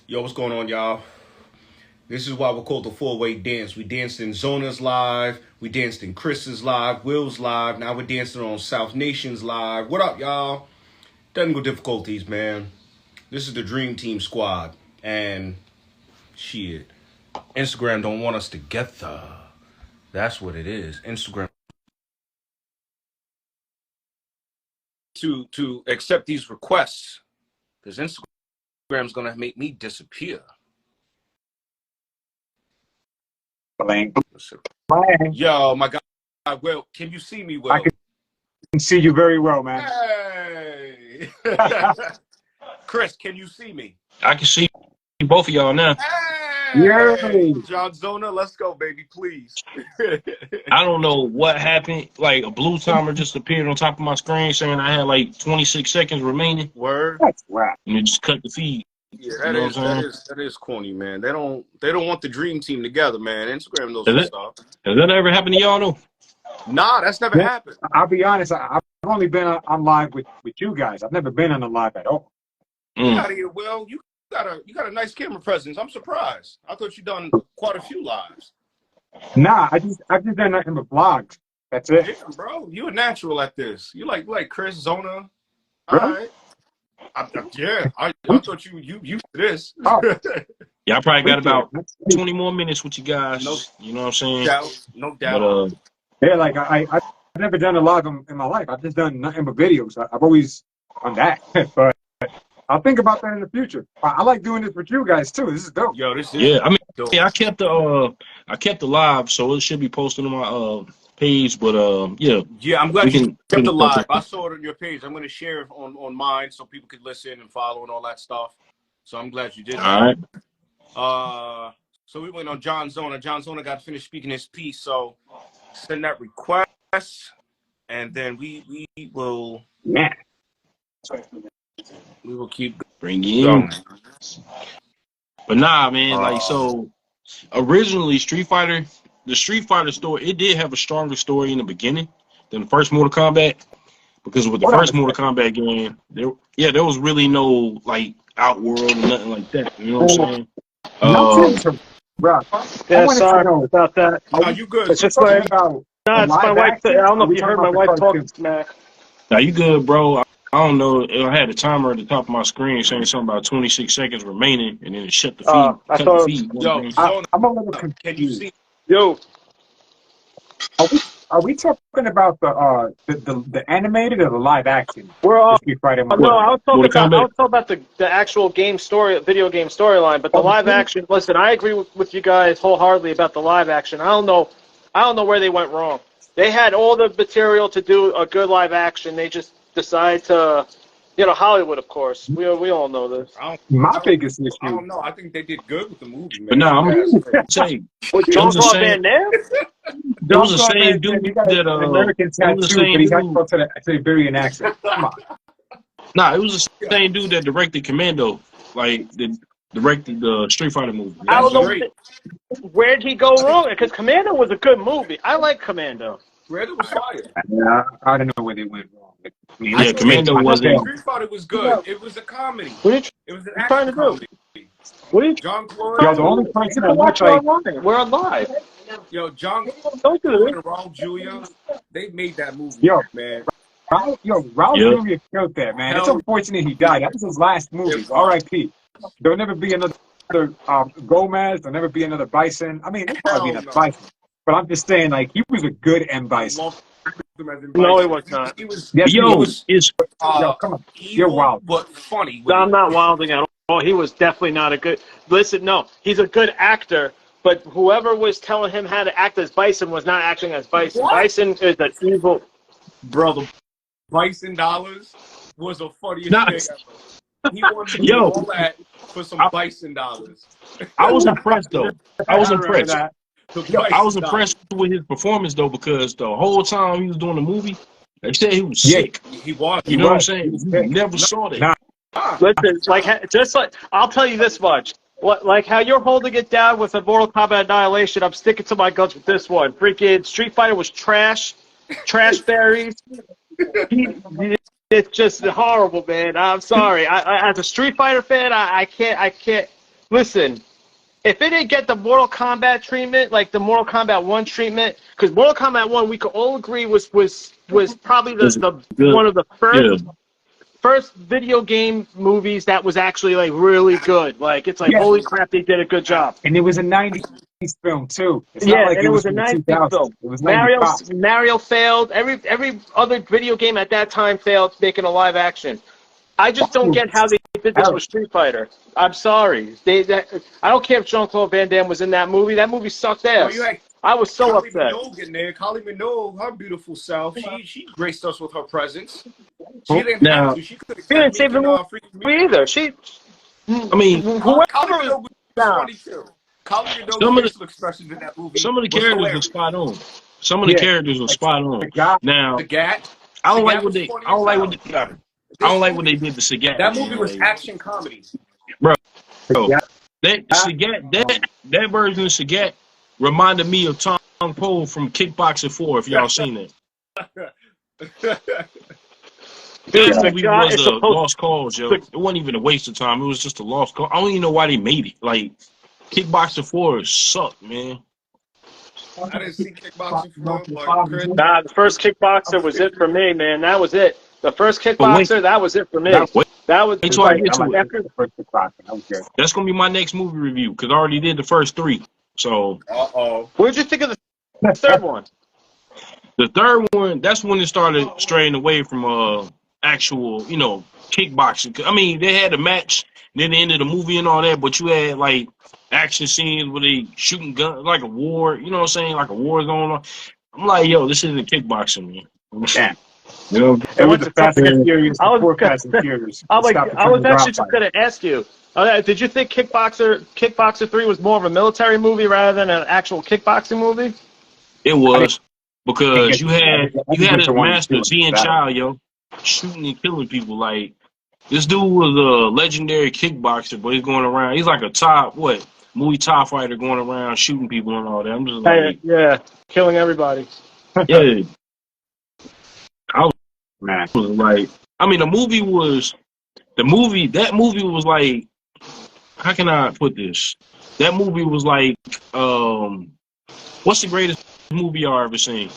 Yo, what's going on, y'all? This is why we're called the four-way dance. We danced in Zona's live, we danced in Chris's live, Will's live, now we're dancing on South Nation's live. What up, y'all? Technical difficulties, man. This is the Dream Team squad. And shit. Instagram don't want us together. That's what it is. Instagram to accept these requests. Because Instagram's gonna make me disappear. Blank. Yo, my God, Will, can you see me, Will? I can see you very well, man. Hey! Chris, can you see me? I can see both of y'all now. Hey! Yay! John Zona, let's go, baby, please. I don't know what happened. Like a blue timer just appeared on top of my screen saying I had like 26 seconds remaining. Word. That's right. And it just cut the feed. Yeah, You know what I'm saying? that is corny, man. They don't want the dream team together, man. Instagram knows some stuff. Has that ever happened to y'all though? Nah, that's never Yeah, happened. I'll be honest. I've only been on live with you guys. I've never been on a live at all. Get out of here, Will. You got a nice camera presence. I'm surprised. I thought you done quite a few lives. Nah, I've just done nothing but vlogs. That's it. Yeah, bro. You a natural at this. You like Chris Zona. All Really? right. I thought you used to this. Oh, Yeah, I probably got about that's 20 more minutes with you guys. No You know what I'm saying? no doubt. But yeah. Like I've never done a live in my life. I've just done nothing but videos. I've always done that. But I'll think about that in the future. I like doing this with you guys too. This is dope. Yo, this is yeah, I mean, dope. yeah, I kept the live, so it should be posted on my page. But yeah. Yeah, I'm glad you kept the live. I I saw it on your page. I'm gonna share it on mine so people could listen and follow and all that stuff. So I'm glad you did that. All right. So we went on John Zona. John Zona got to finish speaking his piece. So send that request, and then we will Yeah. keep Bring you going. in. But nah, man, like so originally the Street Fighter story, it did have a stronger story in the beginning than the first Mortal Kombat. Because with the first Mortal Kombat game, there was really no like Outworld or nothing like that. You know what I'm saying? Bro, Yeah, sorry about that. No, you good. It's just like, about no, it's my wife. I don't know if you heard my wife talking talking. smack. Now you good, bro. I don't know. I had a timer at the top of my screen saying something about 26 seconds remaining, and then it shut the feed. I thought, the feed. Yo, Zona, I'm a little can you confused. see? yo, Are we talking about the animated or the live action? we're all. Street Fighter No, movie? I was Mortal Kombat? talking about the actual game story, video game storyline, but the live action. Listen, I agree with you guys wholeheartedly about the live action. I don't know where they went wrong. They had all the material to do a good live action. They just decided to, Hollywood, of course. We all know this. My biggest I issue. don't know. I think they did good with the movie, man. But no, I'm saying With it Jean was the Claude same. Van Damme? It was the same dude He got that an American it was the tattoo, same but he had to dude. go to the Siberian accent. Come on. Nah, it was the same dude that directed Commando, like that directed the Street Fighter movie. I don't know Great. where'd he go wrong, because Commando was a good movie. I like Commando. Red was fire. Yeah, I don't know where they went wrong. I mean, Yeah, Commando wasn't. Street Fighter was good. It was a comedy. What are you It was an trying to action do? comedy. What are you John Yo, Claude. the only person You I can watch watch it like online. We're on live. Yo, John Don't do Claude this. and Raul Julia, they made that movie, yo, man. Raul Yeah. Julia killed that, man. It's Hell, unfortunate he died. That was his last movie. it was. R.I.P. There'll never be another Gomez. There'll never be another Bison. I mean, there'll probably be Hell another no. Bison. But I'm just saying, like, he was a good M. I Bison. love him as in No, Bison. he was not. He was, Yes, he Yo, was it's yo, come on. You're evil, wild. but funny with I'm it. not wilding at all. He was definitely not a good. Listen, no, he's a good actor, but whoever was telling him how to act as Bison was not acting as Bison. What? Bison is an evil. Brother, Bison Dollars was the funniest not. thing ever. He wanted to do Yo, all that for some I, Bison Dollars. I was impressed though. I was I remember impressed. that. The I was Bison impressed with his performance though, because the whole time he was doing the movie, they said he was Yeah, sick. Dollars. He was. You know what I'm He saying? was You sick. never saw that. Nah, Listen, I'll tell you this much. Like how you're holding it down with a Mortal Kombat Annihilation, I'm sticking to my guns with this one. Freaking Street Fighter was trash berries. It's just horrible, man. I'm sorry. As a Street Fighter fan, I can't. listen, if it didn't get the Mortal Kombat treatment, like the Mortal Kombat 1 treatment, because Mortal Kombat 1, we could all agree was probably It's the good. one of the Yeah. first video game movies that was actually like really good. Like it's like Yeah. holy crap, they did a good job. And it was a '90s film too. It's not Yeah, like and it it was was a from the '90s 2000s. film. It was '95. Mario failed. Every other video game at that time failed making a live action. I just don't get how they did this with Street Fighter. I'm sorry. I don't care if Jean-Claude Van Damme was in that movie. That movie sucked Yo, ass. you had I was so Kylie upset. Minogue in there. Kylie Minogue, her beautiful self. She graced us with her presence. She didn't have Now, to. She could have She kept didn't save the making movie freaking. either. She, I mean, Kylie whoever Minogue was nah. funny too. Kylie Minogue's some of the facial expressions in that movie some of the was characters are hilarious. spot on. Some of the Yeah. characters are Like spot the on. guy. Now, Sagat. I don't like Sagat what was they. funny I don't as like hell. what they. I This don't like what movie, they did to Sagat. that Man. movie was Like, action comedy. bro, The that Sagat, that version of Sagat reminded me of Tom Poe from Kickboxer 4. If y'all seen it, Dude, that the movie guy was is a supposed lost cause, yo. It wasn't even a waste of time. It was just a lost cause. I don't even know why they made it. Like, Kickboxer 4 sucked, man. I didn't see Kickboxing for like Chris. Nah, the first Kickboxer was it for me, man. That was it. The first But wait, Kickboxer, that was it for me. wait That was until I get I to like it. after. the first Kickboxer. That was good. That's gonna be my next movie review because I already did the first 3. So Uh-oh. What did you think of the third one? the third one, that's when it started straying away from actual, kickboxing. I mean, they had a match, then the end of the movie and all that, but you had like action scenes where they shooting guns, like a war. You know what I'm saying? Like a war going on. I'm like, yo, this isn't kickboxing, man. Yeah. You know? It was the Fast and Yeah. Furious I was, before Fast and Furious. I was Stop the I was triple actually drop just gonna ask you. Did you think Kickboxer 3 was more of a military movie rather than an actual kickboxing movie? It was because you I had didn't his get one master, and two Z and that. Child, yo, shooting and killing people. Like, this dude was a legendary kickboxer, but he's going around. He's like a Muay Thai fighter going around shooting people and all that. I'm just like, Yeah, killing everybody. yeah. I Man. was like, I mean, that movie was like, how can I put this? That movie was like, what's the greatest movie y'all ever seen?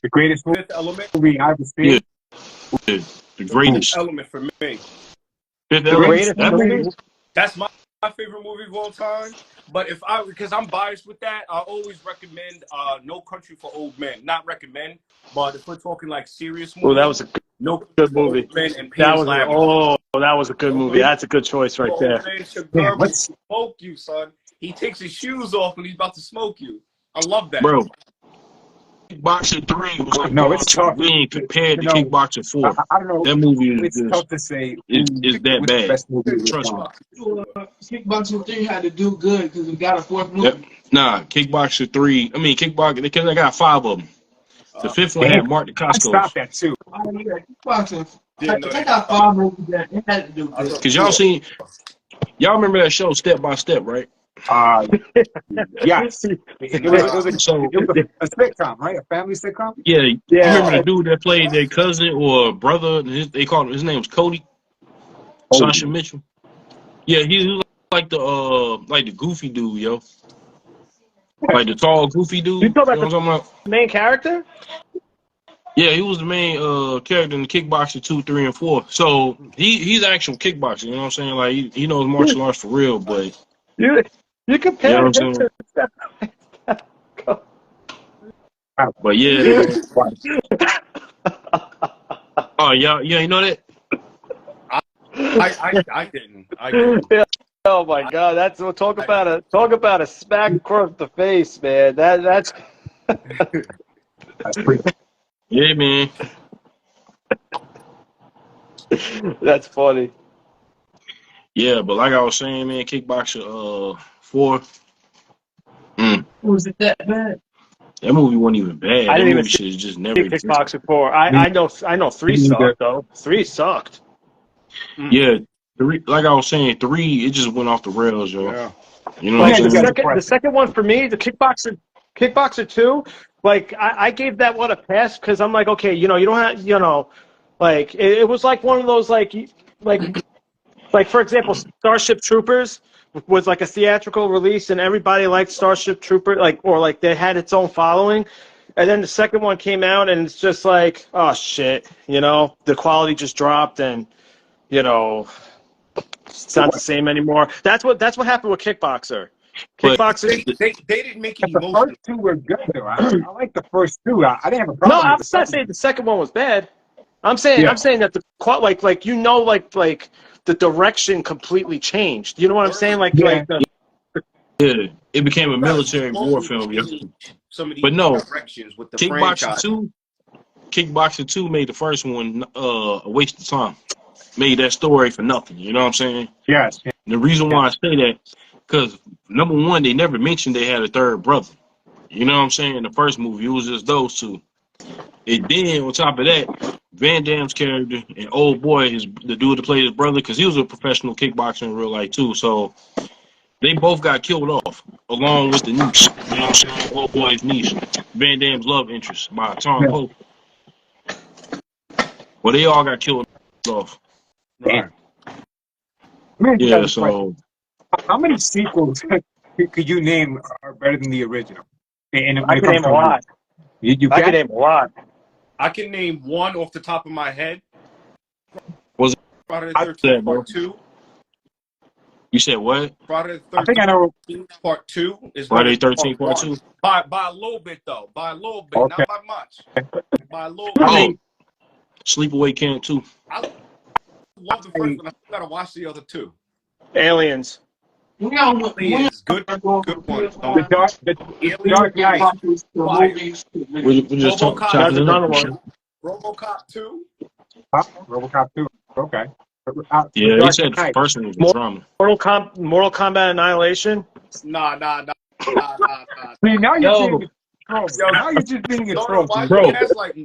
The greatest Fifth Element. movie I've ever Yeah, seen. the greatest. Element for me. Fifth The Element. greatest That movie. That's my favorite movie of all time. But because I'm biased with that, I always recommend No Country for Old Men. Not recommend, but if we're talking like serious movies, Oh, that was a No Country good for movie. Old Men and That Pan's was Labyrinth. that was a good movie. That's a good choice right there. Old Man should Damn, will smoke you, son. He takes his shoes off and he's about to smoke you. I love that. Bro, Kickboxer 3 was No, it's tough. being compared to You know, Kickboxer 4. I don't know. That movie is It's tough to say is that what's the bad. best movie of this Trust me. time. Kickboxing 3 had to do good because we got a fourth movie. Yep. Nah, Kickboxer 3. I mean, Kickboxer, because I got 5 of them. The fifth one had Mark I DeCoscos. stopped that too. Oh, yeah, kickboxing. Didn't know They that. got 5 movies that they had to do good. Because y'all remember that show Step by Step, right? Yes. It was a So, a sitcom, right? A family sitcom? yeah, you Yeah. remember the dude that played their cousin or brother? They called him, his name was Cody. Sasha Mitchell. Yeah, he was like the goofy dude, yo. Like the tall, goofy dude. You talking about know what I'm talking about? the main character? Yeah, he was the main character in the Kickboxer 2, 3, and 4. So he's actual kickboxer, you know what I'm saying? Like he knows martial arts for real, but You compare what I'm him saying? to But yeah. Oh yeah, you know that? I didn't. I didn't. Oh my God, that's talk about a smack across the face, man. That's That's pretty. Yeah, man. that's funny. Yeah, but like I was saying, man, Kickboxer 4. Was it that bad? That movie wasn't even bad. I didn't that even movie see should just never existed. Kickboxer 4. I know 3 sucked though. 3 sucked. Yeah, 3, like I was saying, 3, it just went off the rails, yo. Yeah. You know Like what I'm saying? the second one for me, the Kickboxer 2, like I gave that one a pass because I'm like, okay, you don't have, like it was like one of those like for example, Starship Troopers. was like a theatrical release, and everybody liked Starship Trooper, like they had its own following. And then the second one came out, and it's just like, oh shit, the quality just dropped, and it's not the same anymore. That's what happened with Kickboxer. But Kickboxer. They didn't make it The emotional. first two were good though. I like the first two. I didn't have a No, problem I'm with the not second saying one. the second one was bad. I'm saying that the like the direction completely changed. You know what I'm saying? Like Yeah. yeah, it became a You gotta military war slowly film. Yeah. change some of these But no, directions with the Kickboxer franchise. 2, Kickboxer 2 made the first one a waste of time. Made that story for nothing. You know what I'm saying? Yes. And the reason why I say that, because number one, they never mentioned they had a third brother. You know what I'm saying? In the first movie, it was just those two. And then on top of that, Van Damme's character and old boy, the dude that played his brother, because he was a professional kickboxer in real life too. So they both got killed off, along with the niece. You know what I'm saying? Old boy's niece, Van Damme's love interest by Tom Yeah. Pope. Well, they all got killed off. Right. Man, you Yeah, guys a question. so How many sequels could you name are better than the original? And when I it can comes name a to lot. you I can can? name a lot. I can name one off the top of my head. was Friday the I, 13th that, bro? Part 2. You said what? Friday the I think I 13th know. Part 2 is better Friday than Part 13th Part 1. 2? By a little bit, though. By a little bit. Okay. Not by much. By a little I bit. mean, Sleepaway Camp 2. I love the first one. I still gotta watch the other two. Aliens. Aliens, good ones. Don't the Aliens, Dark Knight. fire. We're just RoboCop, That's chopping it up. another one. RoboCop 2. Huh? RoboCop 2. Okay. The Yeah, he Dark said the Knight. first one was a More- drama. Mortal Kombat Annihilation. Nah. See, now you're Yo, being a troll. Yo, Now you're just being a no, troll. why Dude. you bro, gaslighting,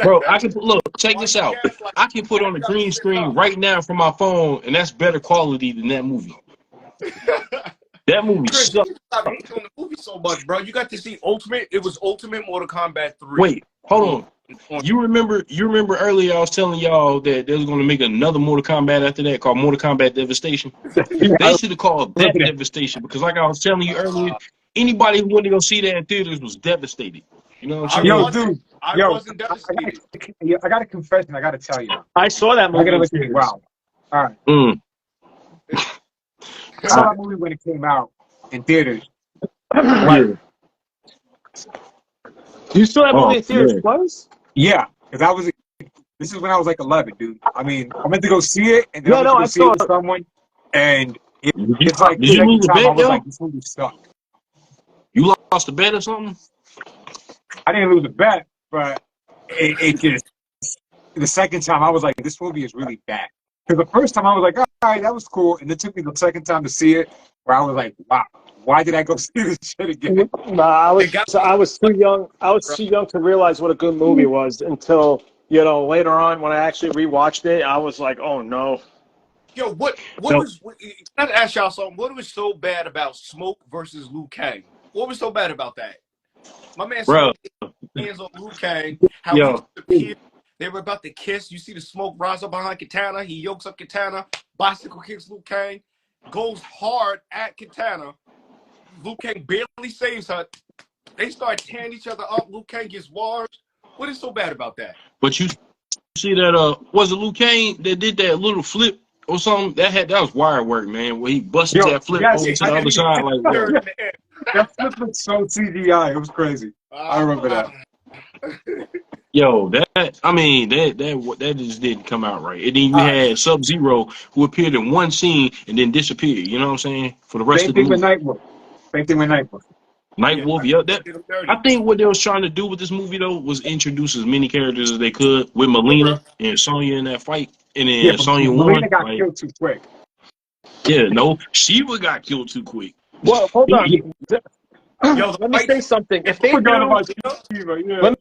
bro? I can look. Check Why this you out. gaslighting? I can put on a green screen right now from my phone, and that's better quality than that movie. That movie Chris, you sucked. need to stop hating on the movie so much, bro. You got to see Ultimate. It was Ultimate Mortal Kombat 3. Wait, hold on. You remember earlier I was telling y'all that they was going to make another Mortal Kombat after that called Mortal Kombat Devastation? They should have called that Devastation because, like I was telling you earlier, anybody who wanted to go see that in theaters was devastated. You know what I'm Yo, saying? dude. I wasn't devastated. I got a confession. I got to tell you. I saw that I movie. got to let you. Wow. All right. I saw that movie when it came out in theaters. Yeah. You saw that movie in theaters man. twice? Yeah, because this is when I was like 11, dude. I mean, I went to go see it, and then Yeah, I went no, to go I see it saw with it. someone, and Did it's like you the second lose a time I bet, was yo? like, this movie sucked. You lost a bet or something? I didn't lose a bet, but it just, the second time I was like, this movie is really bad. Because the first time I was like, all right, that was cool. And it took me the second time to see it, where I was like, wow, why did I go see this shit again? Nah, I was too young. I was too young to realize what a good movie was until later on when I actually rewatched it. I was like, oh no. Yo, what So- was? Can I ask y'all something? What was so bad about Smoke versus Liu Kang? What was so bad about that? My man Bro. Smoke hands on Liu Kang. How Yo. he disappeared. They were about to kiss. You see the smoke rise up behind Katana. He yokes up Katana. Bicycle kicks Liu Kang. Goes hard at Katana. Liu Kang barely saves her. They start tearing each other up. Liu Kang gets washed. What is so bad about that? But you see that was it Liu Kang that did that little flip or something? That was wire work, man, where he busted Yo, that flip yes, over to the other side like Third bro. in the air. that flip was so CGI. It was crazy. I remember that. Yo, that just didn't come out right. And then you had Sub-Zero who appeared in one scene and then disappeared. You know what I'm saying? For the rest Same of the thing with movie. Nightwolf. Same thing with Nightwolf. Nightwolf, I think what they was trying to do with this movie though was introduce as many characters as they could with Melina and Sonya in that fight, and then Yeah, but Sonya Melina won. got Like, killed too quick. yeah, no, Shiva got killed too quick. Well, hold on. Yo, Let me say something. If they Forgot knew, about Shiva, yeah. let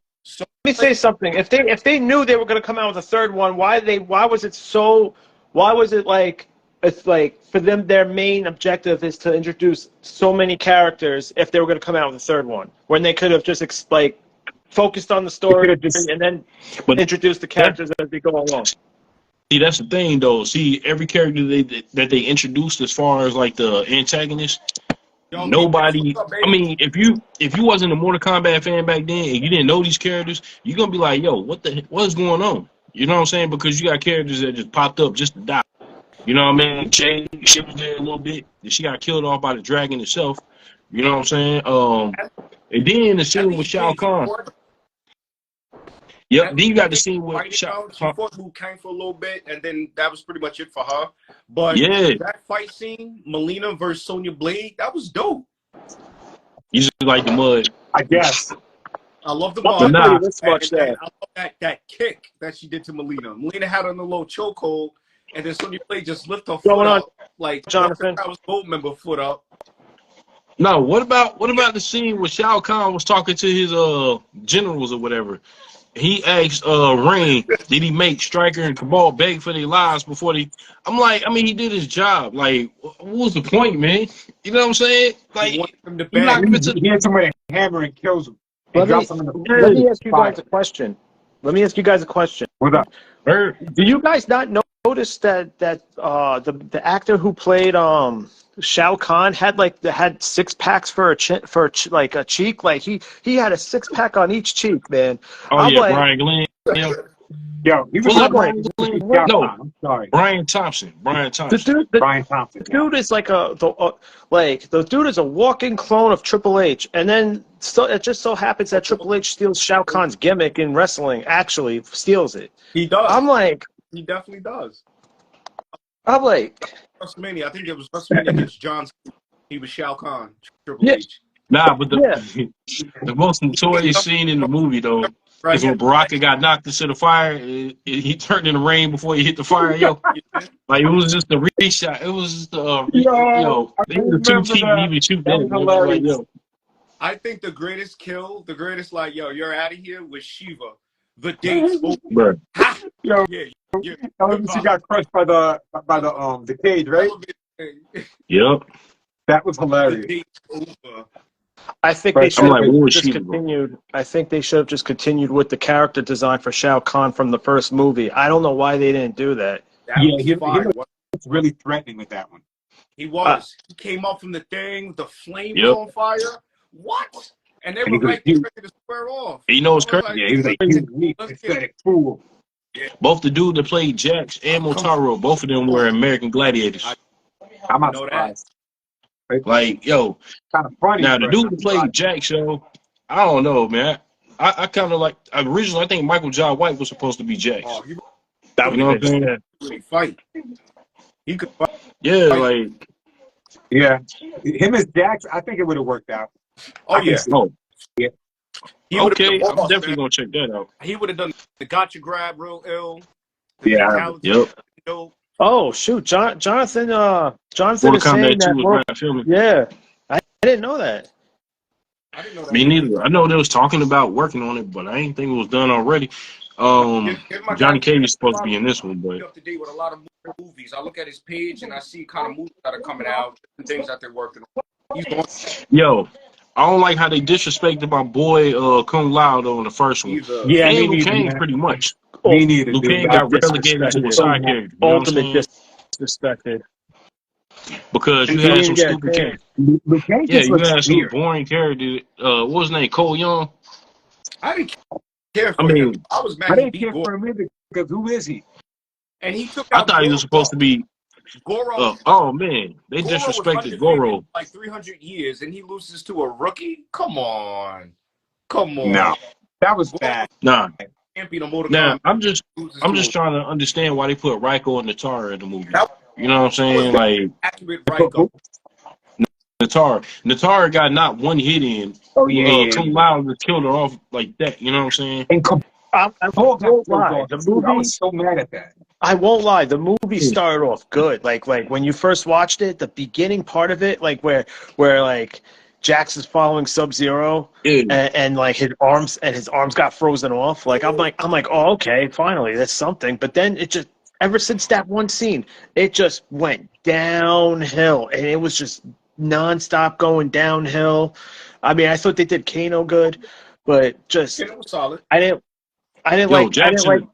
me say something. If they knew they were going to come out with a third one, why was it like it's like for them their main objective is to introduce so many characters if they were going to come out with a third one when they could have just focused on the story could've just- and then But introduced the characters as they go along. See, that's the thing, though. See, every character that they introduced, as far as like the antagonist, Yo, D-Prince, what's nobody. up, I baby? mean, if you wasn't a Mortal Kombat fan back then and you didn't know these characters, you're gonna be like, yo, what's going on? You know what I'm saying? Because you got characters that just popped up just to die. You know what I mean? Jay, she was there a little bit, and she got killed off by the dragon itself. You know what I'm saying? And then the At scene with least Shao Paige, she Kahn. fought. Yep. At Then least you got the Paige scene with fighting Shao out. She Kahn. fought Liu Kang for a little bit, and then that was pretty much it for her. But Yeah. that fight scene, Melina versus Sonya Blade, that was dope. You just like the mud. I guess. I love the I'll But mud. tell you nah, this much And that I love that kick that she did to Melina. Melina had her in a little chokehold, and then Sonya Blade just lift her foot going on, up, like Jonathan. that was Gold member foot up. no. What about the scene where Shao Kahn was talking to his generals or whatever? He asked Rain, did he make Stryker and Cabal beg for their lives before they? I'm like, I mean, he did his job. Like, what was the point, man? You know what I'm saying? He wanted Like, them to you not beg. giving to He had somebody hammer and kills him and Let me drops him in the let the me ask you fire. guys a question. Let me ask you guys a question. What's up? Do you guys not notice that the actor who played Shao Kahn had 6 packs for like a cheek? Like he had a 6-pack on each cheek, man. Oh I'm yeah, like, Brian Glenn. Yeah. Yo, he was Was a it I'm like, Brian to Glenn? see what? Shao No, Kahn. I'm sorry. Brian Thompson. Brian The Thompson. dude, Brian Thompson. the dude is like the dude is a walking clone of Triple H, and then it just so happens that Triple H steals Shao Kahn's gimmick in wrestling. Actually, steals it. He does. I'm like, He definitely does. WrestleMania. I think it was WrestleMania against John Cena. He was Shao Kahn, Triple yeah, H. Nah, but yeah. the most notorious scene in the movie though Right is when here. Baraka got knocked into the fire. He turned in the rain before he hit the fire, yo. Yeah. Like it was just a reshot. It was just Yo, I they had too remember cheap to that. even shoot That that. was Man. It was like, hilarious. yo, I think the greatest kill, the greatest like, yo, you're out of here was Shiva. The date's over. bro. Ha! Yo, Yeah, yeah. she got crushed by the cage, right? Yep. That was The hilarious. date's over. I think But they I'm should like, have what was just she, bro? continued. I think they should have just continued with the character design for Shao Kahn from the first movie. I don't know why they didn't do that. That Yeah, was he fire. looks really threatening with that one. He was. He came up from the thing. The flame was Yep. on fire. What? And they And were he was like huge. ready to square off. And you know what's I was crazy? Yeah, he was like huge, weak, aesthetic fool. Both the dude that played Jax and Motaro, both of them were American Gladiators. I'm not know that. surprised. Like, yo, Kind of funny. now the but dude I'm that played surprised. Jax, yo, I don't know, man. I kind of like originally. I think Michael John White was supposed to be Jax. Oh, he That You know what I'm saying? really fight. He could fight. Yeah, like, Yeah, him as Jax, I think it would have worked out. Oh I can yeah. see. oh, He would have okay. been I'm boss, definitely man. gonna check that out. He would have done the gotcha grab real ill. The Yeah. fatality, Yep. ill. Oh shoot, Jonathan Mortal is saying Kombat 2 that. was not filming. Yeah, I didn't know that. I didn't know that. Me neither. I know they was talking about working on it, but I didn't think it was done already. Give my Johnny guy- Cage is supposed to be in this one, but up to date with a lot of movies. I look at his page and I see kind of movies that are coming out and things that they're working on. He's going. yo, I don't like how they disrespected my boy Kung Lao though in the first one. He's a Yeah, And me Liu neither, Kang man. pretty much. Me neither, Liu dude. Kang got relegated to a side character. You know what I'm Ultimate saying? disrespected. Because you had some stupid characters. Luke Cage Yeah, just you looks had some weird. boring characters. What was his name? Cole Young. I didn't care for I mean, him. I was I mad he didn't beat care Goro. for him either because who is he? And he took I out thought he was supposed to be. Goro. Oh man, they Goro was disrespected undefeated Goro. for like 300 years and he loses to a rookie? Come on. Come on. No, that was bad. Nah. Champion of Mortal Now Kombat I'm just loses I'm to just a- trying to understand why they put Raiko and Natara in the movie. That You know what I'm saying? was Like accurate Raiko. Natara got not one hit in. Oh yeah. Kung Lao just killed her off like that. You know what I'm saying? And I Cabal got won't killed lie. off, The too. I movie, was so mad at that. I won't lie. The movie started off good. Like when you first watched it, the beginning part of it, like where like Jax is following Sub-Zero, Yeah. and like his arms got frozen off. Like I'm like, oh okay, finally that's something. But then it just ever since that one scene, it just went downhill, and it was just nonstop going downhill. I mean, I thought they did Kano good, but just It was solid. I didn't Yo, like. Jackson.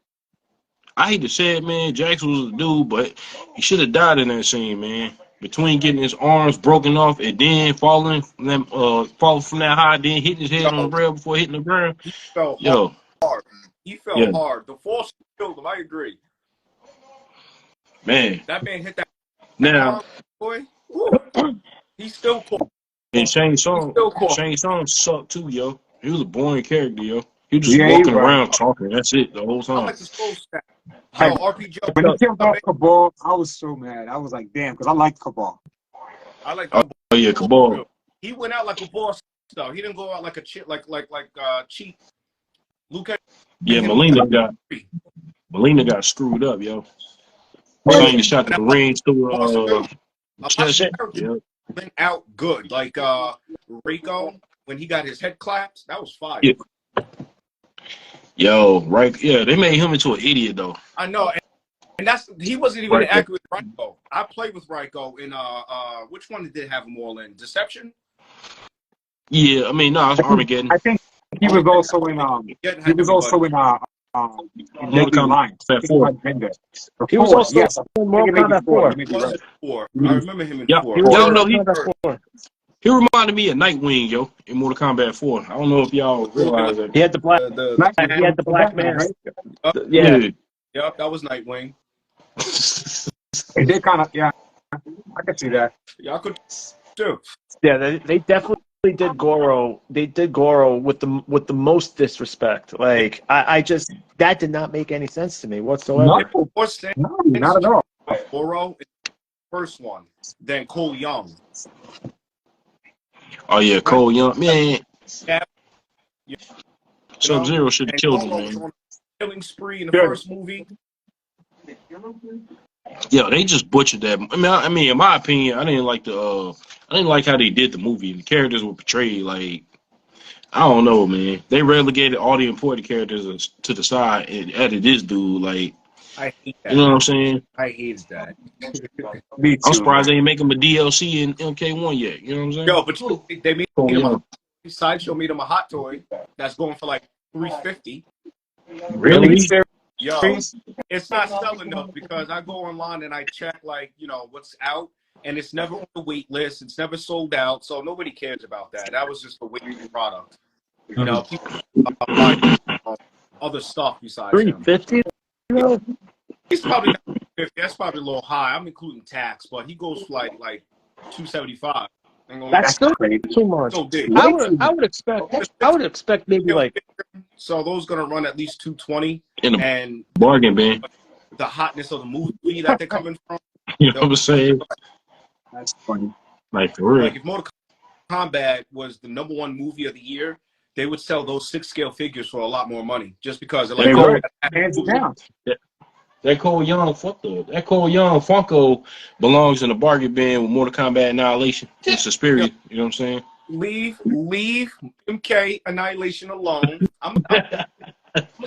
I hate to say it, man. Jackson was a dude, but he should have died in that scene, man. Between getting his arms broken off and then falling from that high, then hitting his head on Yo, the rail before hitting the ground. he fell Yo, hard. He fell yeah, hard. The force killed him. I agree. man. That man hit that Now, car, boy. Woo. He still caught. and He still caught. Shane Song sucked too, yo. He was a boring character, yo. He was just Yeah, he walking was. around talking. That's it the whole I time. like the slow snap. Hey, Yo, RPG. when he killed off Cabal, I was so mad. I was like, damn, because I liked Cabal. I like Oh, yeah, Cabal. He went out like a boss, though. He didn't go out like a cheat, like cheat. Luke. Yeah, Melina got screwed up, yo. Hey, Shane shot the rings through chest. Yeah. Went out good. Like Rico, when he got his head clapped, that was fire. Yeah. Yo, right? Yeah, they made him into an idiot though. I know, and he wasn't even Right. accurate with Rico. I played with Rico in which one did have them all in? Deception? Yeah, I mean, no, it's Armageddon. I think he was also in he was also in Deadly Lines. Kombat 4. He was also yes. in Mortal Kombat 4. You may be right. 4. I remember him in Yeah, 4. He was Y'all in know Mortal Kombat 4. he reminded me of Nightwing, yo, in Mortal Kombat 4. I don't know if y'all realize that. He had the black. He had the black mask. Yeah. Yep, that was Nightwing. It did kind of, yeah. I could see that. Y'all could too. Yeah, they definitely did Goro. They did Goro with the most disrespect. Like I just that did not make any sense to me whatsoever. No, What's no, not at all. Goro is the first one, then Cole Young. Oh yeah, Cole Young, man. Yeah. Sub-Zero should have And killed him, Goro was man. on a killing spree in the Good. first movie. Yeah, they just butchered that. I mean, in my opinion, I didn't like how they did the movie. The characters were portrayed like, I don't know, man. They relegated all the important characters to the side and added this dude. Like, I hate that. you know what I'm saying? I hated that. Me too. I'm surprised they ain't make him a DLC in MK1 yet. You know what I'm saying? Yo, but they made Cole him Young. Sideshow made him a hot toy that's going for like $350. Really? Yo, it's not selling though because I go online and I check like what's out, and it's never on the wait list. It's never sold out, so nobody cares about that. That was just a waiting product. People buy other stuff besides him. $350. He's probably not 50. That's probably a little high. I'm including tax, but he goes for like $275. That's still crazy. too much. So big. I would expect maybe like So those gonna run at least $220. In a And bargain, man. the hotness of the movie that they're coming from. You know what I'm saying? That's funny. Like, for real. Like if Mortal Kombat was the #1 movie of the year, they would sell those 6-scale figures for a lot more money just because they're They like, would. Hands down. That Cole Young Funko belongs in the bargain bin with Mortal Kombat Annihilation. It's Suspiria. You know what I'm saying? leave MK Annihilation alone.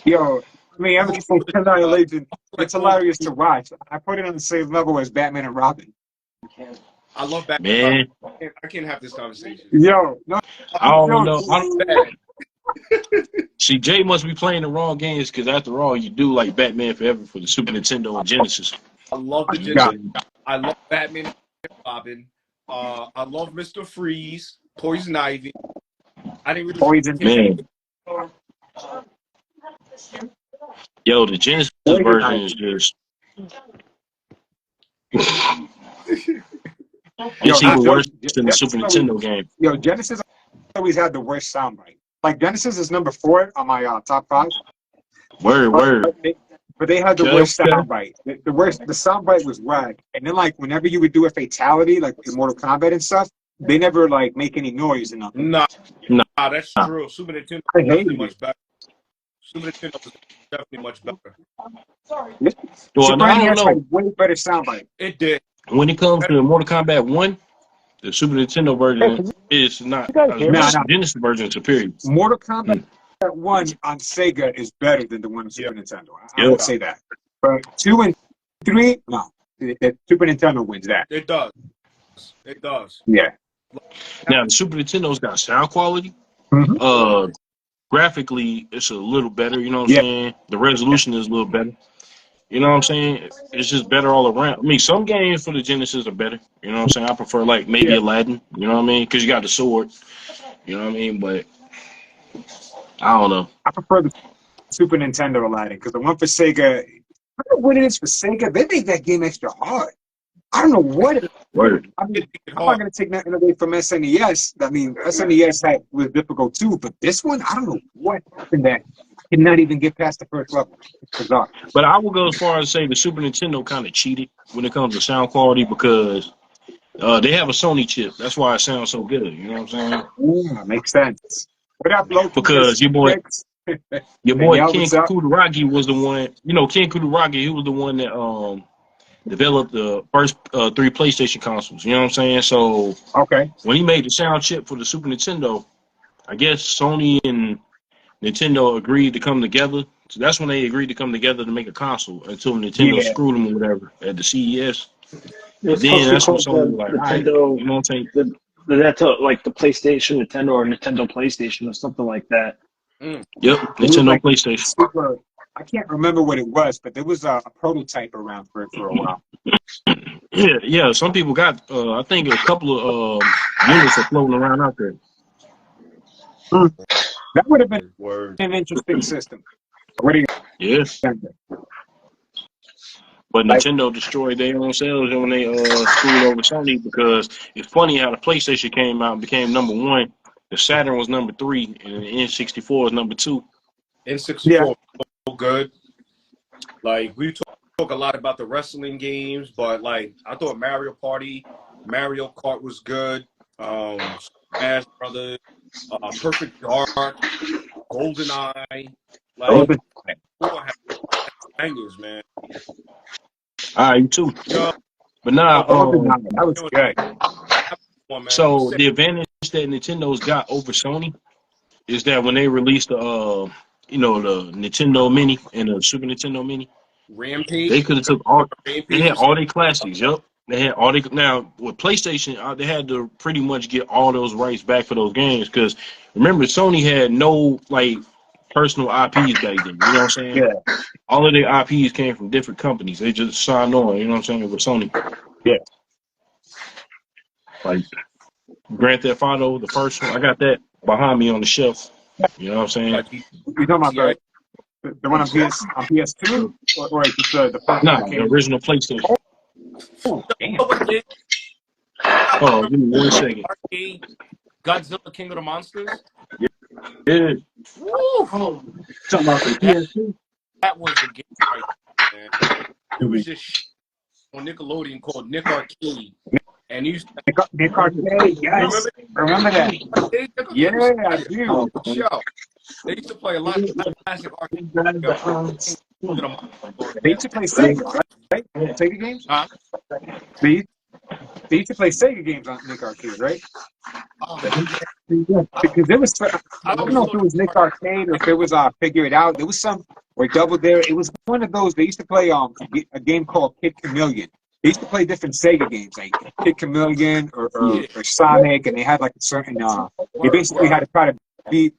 Yo, I mean, everything from Annihilation, it's hilarious to watch. I put it on the same level as Batman and Robin. I love Batman. Man, I can't have this conversation. Yo, no, I don't know. Bad. See, Jay must be playing the wrong games because after all, you do like Batman Forever for the Super Nintendo and Genesis. I love the got Ginger. I love Batman and Robin. I love Mr. Freeze, Poison Ivy. I didn't really Poison. Man. Yo, the Genesis version is just. It's even worse than the Super Nintendo game. Yo, Genesis always had the worst soundbite. Like, Genesis is number 4 on my top 5. Word. But they had the worst soundbite. The soundbite was whack. And then, like, whenever you would do a fatality, like in Mortal Kombat and stuff, they never, like, make any noise or nothing. Nah, that's true. Super Nintendo I was hate definitely it. much better. Super Nintendo was definitely much better. Well, Super I don't NES know. had way better soundbite. It did. When it comes to Mortal Kombat 1, the Super Nintendo version is not. The Genesis version is superior. Mortal Kombat 1 on Sega is better than the one on Super Nintendo. I would say that. But 2 and 3, no. The Super Nintendo wins that. It does. It does. Yeah. Now, the Super Nintendo's got sound quality. Graphically, it's a little better. You know what I'm saying? The resolution is a little better. You know what I'm saying? It's just better all around. I mean, some games for the Genesis are better. You know what I'm saying? I prefer like maybe Yeah, Aladdin. You know what I mean? Because you got the sword. You know what I mean? But I don't know. I prefer the Super Nintendo Aladdin because the one for Sega, I don't know what it is for Sega. They make that game extra hard. I don't know what. Word. I mean, It's I'm not hard. going to take nothing away from SNES. I mean, SNES was difficult too, but this one, I don't know what happened that I cannot even get past the first level. It's bizarre. But I will go as far as say the Super Nintendo kind of cheated when it comes to sound quality because they have a Sony chip. That's why it sounds so good. You know what I'm saying? Yeah, makes sense. What up, Loki? Because Miss Six? your boy Danielle, Ken what's up? Kutaragi was the one. You know, Ken Kutaragi, he was the one that developed the first three PlayStation consoles. You know what I'm saying? So Okay. when he made the sound chip for the Super Nintendo, I guess Sony and Nintendo agreed to come together. So that's when they agreed to come together to make a console until Nintendo Yeah. screwed them or whatever at the CES. It was supposed Then to be that's when called Sony was the like, all right, Nintendo, you know what I'm saying? the Nintendo, like the PlayStation Nintendo or Nintendo PlayStation or something like that. Mm. Yep, It was Nintendo like PlayStation. super. I can't remember what it was, but there was a prototype around for it for a while. Yeah. Some people got, I think, a couple of units are floating around out there. Hmm. That would have been Word. an interesting system. What do you Yeah, think? but Like, Nintendo destroyed their own sales when they screwed over Sony because it's funny how the PlayStation came out and became number one. The Saturn was number three, and the N64 was number two. yeah, N64 so good. Like we talk a lot about the wrestling games, but like I thought Mario Kart was good. Smash Brothers, Perfect Dark, GoldenEye. all Like the four had bangers, man. All right, you too. You know, But now, all the time. That was it was good. one man. so the advantage that Nintendo's got over Sony is that when they released the, the Nintendo Mini and the Super Nintendo Mini, Rampage, they could have took all. They Rampage had was all their classics. Yep, they had all they. Now with PlayStation, they had to pretty much get all those rights back for those games because remember Sony had no like personal IPs back then. You know what I'm saying? Yeah, All of their IPs came from different companies. They just signed on. You know what I'm saying with Sony. yeah. Like Grand Theft Auto, the first one, I got that behind me on the shelf. You know what I'm saying? like You talking about GTA. the one on PS2 or just the first one Nah, that the came out? original PlayStation. Oh, damn. Oh, what it is? Oh, give me 1 second. Arcade, Godzilla King of the Monsters. Yeah. Woo! Oh, talking about the That PS2? that was the game right there, man. It was just on Nickelodeon called Nick Arcade, and you used to, Nick Arcade, you yes. remember Remember that? Nick Arcade? Nick Yeah, Arcade was I fire. do. Oh, Show. They used to play a lot of classic arcade. King of the Monsters on They there. used to play Sega, right? Sega games? Huh? They, they used to play Sega games on Nick Arcade, right? Oh yeah. Because there was, I I don't always know if thought it it was Nick was Arcade or if it was Figure It Out. There was some, or Double Dare. It was one of those. They used to play a game called Kid Chameleon. They used to play different Sega games like Kid Chameleon yeah. or Sonic, and they had like a certain. They basically had Word. to try to beat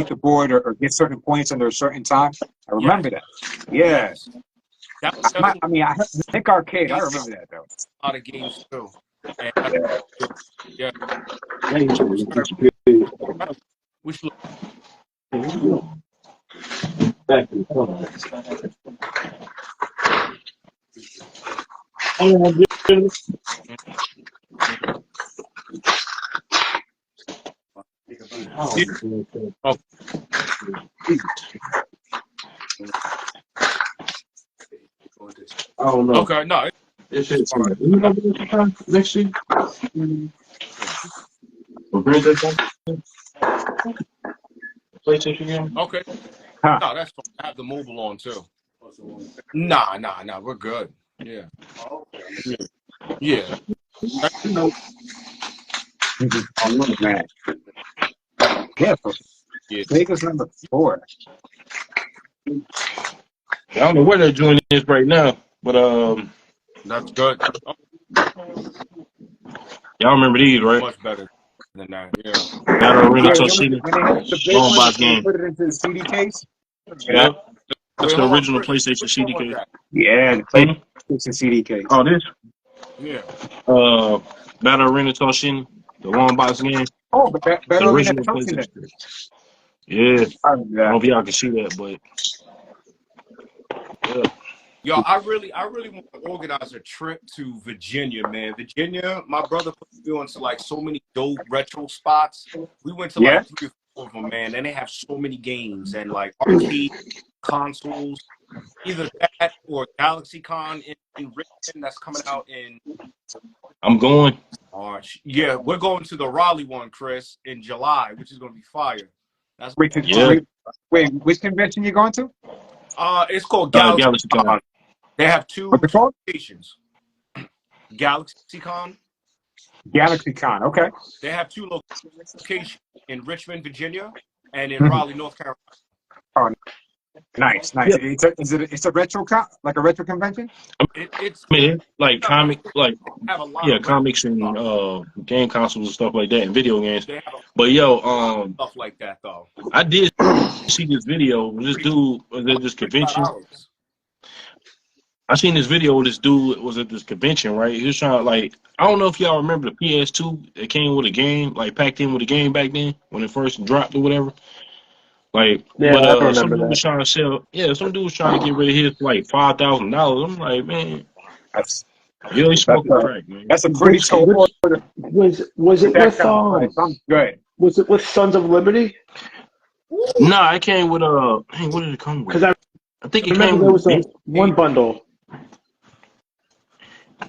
the board or get certain points under a certain time. I Yes. remember that. Yeah, Yes. That was definitely I mean, I heard Nick Arcade. I a remember that though. lot of games too. And yeah, we should back to the phone. Oh, yeah. yeah. Oh, I don't know. okay, no, This it's shit's fine. you know next year? Or Grand Theft Auto? PlayStation game? Okay, Huh. no, that's fine. I have the mobile on too. Nah, we're good. Yeah, yeah, yeah. Oh man, yeah. So Yeah, Sega's number 4. I don't know where they're doing this right now, but that's good. Oh, y'all remember these, right? much better than that. Yeah. Battle Arena Yeah, Tuxedo, when they had the big long one, box they game. put it into the CD case. Yeah. Yep. That's Wait, the hold on, original Chris. PlayStation Which one was CDK. that? Yeah, the PlayStation CD case. Oh, this Yeah. Battle Arena Toshin, the long box game, Oh, but the Battle Arena original Token. PlayStation. Yeah, Oh, I don't yeah. know if y'all can see that, but yeah. Yo, I really want to organize a trip to Virginia, man. Virginia, my brother put me on to like so many dope retro spots. We went to Yeah. like 3 or 4 of them, man, and they have so many games and like arcade consoles. Either that or GalaxyCon in Richmond that's coming out in I'm going. March. Yeah, we're going to the Raleigh one, Chris, in July, which is going to be fire. That's Yeah. Wait, which convention you going to? it's called GalaxyCon. GalaxyCon. They have 2 What's it called? locations. GalaxyCon. GalaxyCon. Okay. They have 2 locations in Richmond, Virginia, and in Raleigh, North Carolina. Oh, nice. Yep. It's a retro like a retro convention? It's I mean, like comic, like have a lot of comics and game consoles and stuff like that, and video games. They have But yo, a lot of stuff like that though. I did see this video. This dude was at this convention. I seen this video. This dude was at this convention, right? He was trying to like. I don't know if y'all remember the PS2 that came with a game, like packed in with a game back then when it first dropped or whatever. Like, Yeah, but I remember some dude that. was trying to sell. Yeah, some dude was trying to get rid of his for like $5,000. I'm like, man, That's you really smoking crack, man. that's a pretty tall order. Was it That with kind of price. I'm good. was it with Sons of Liberty? Nah, it came with hey, what did it come with? Because I think I it remember came there was with. one bundle.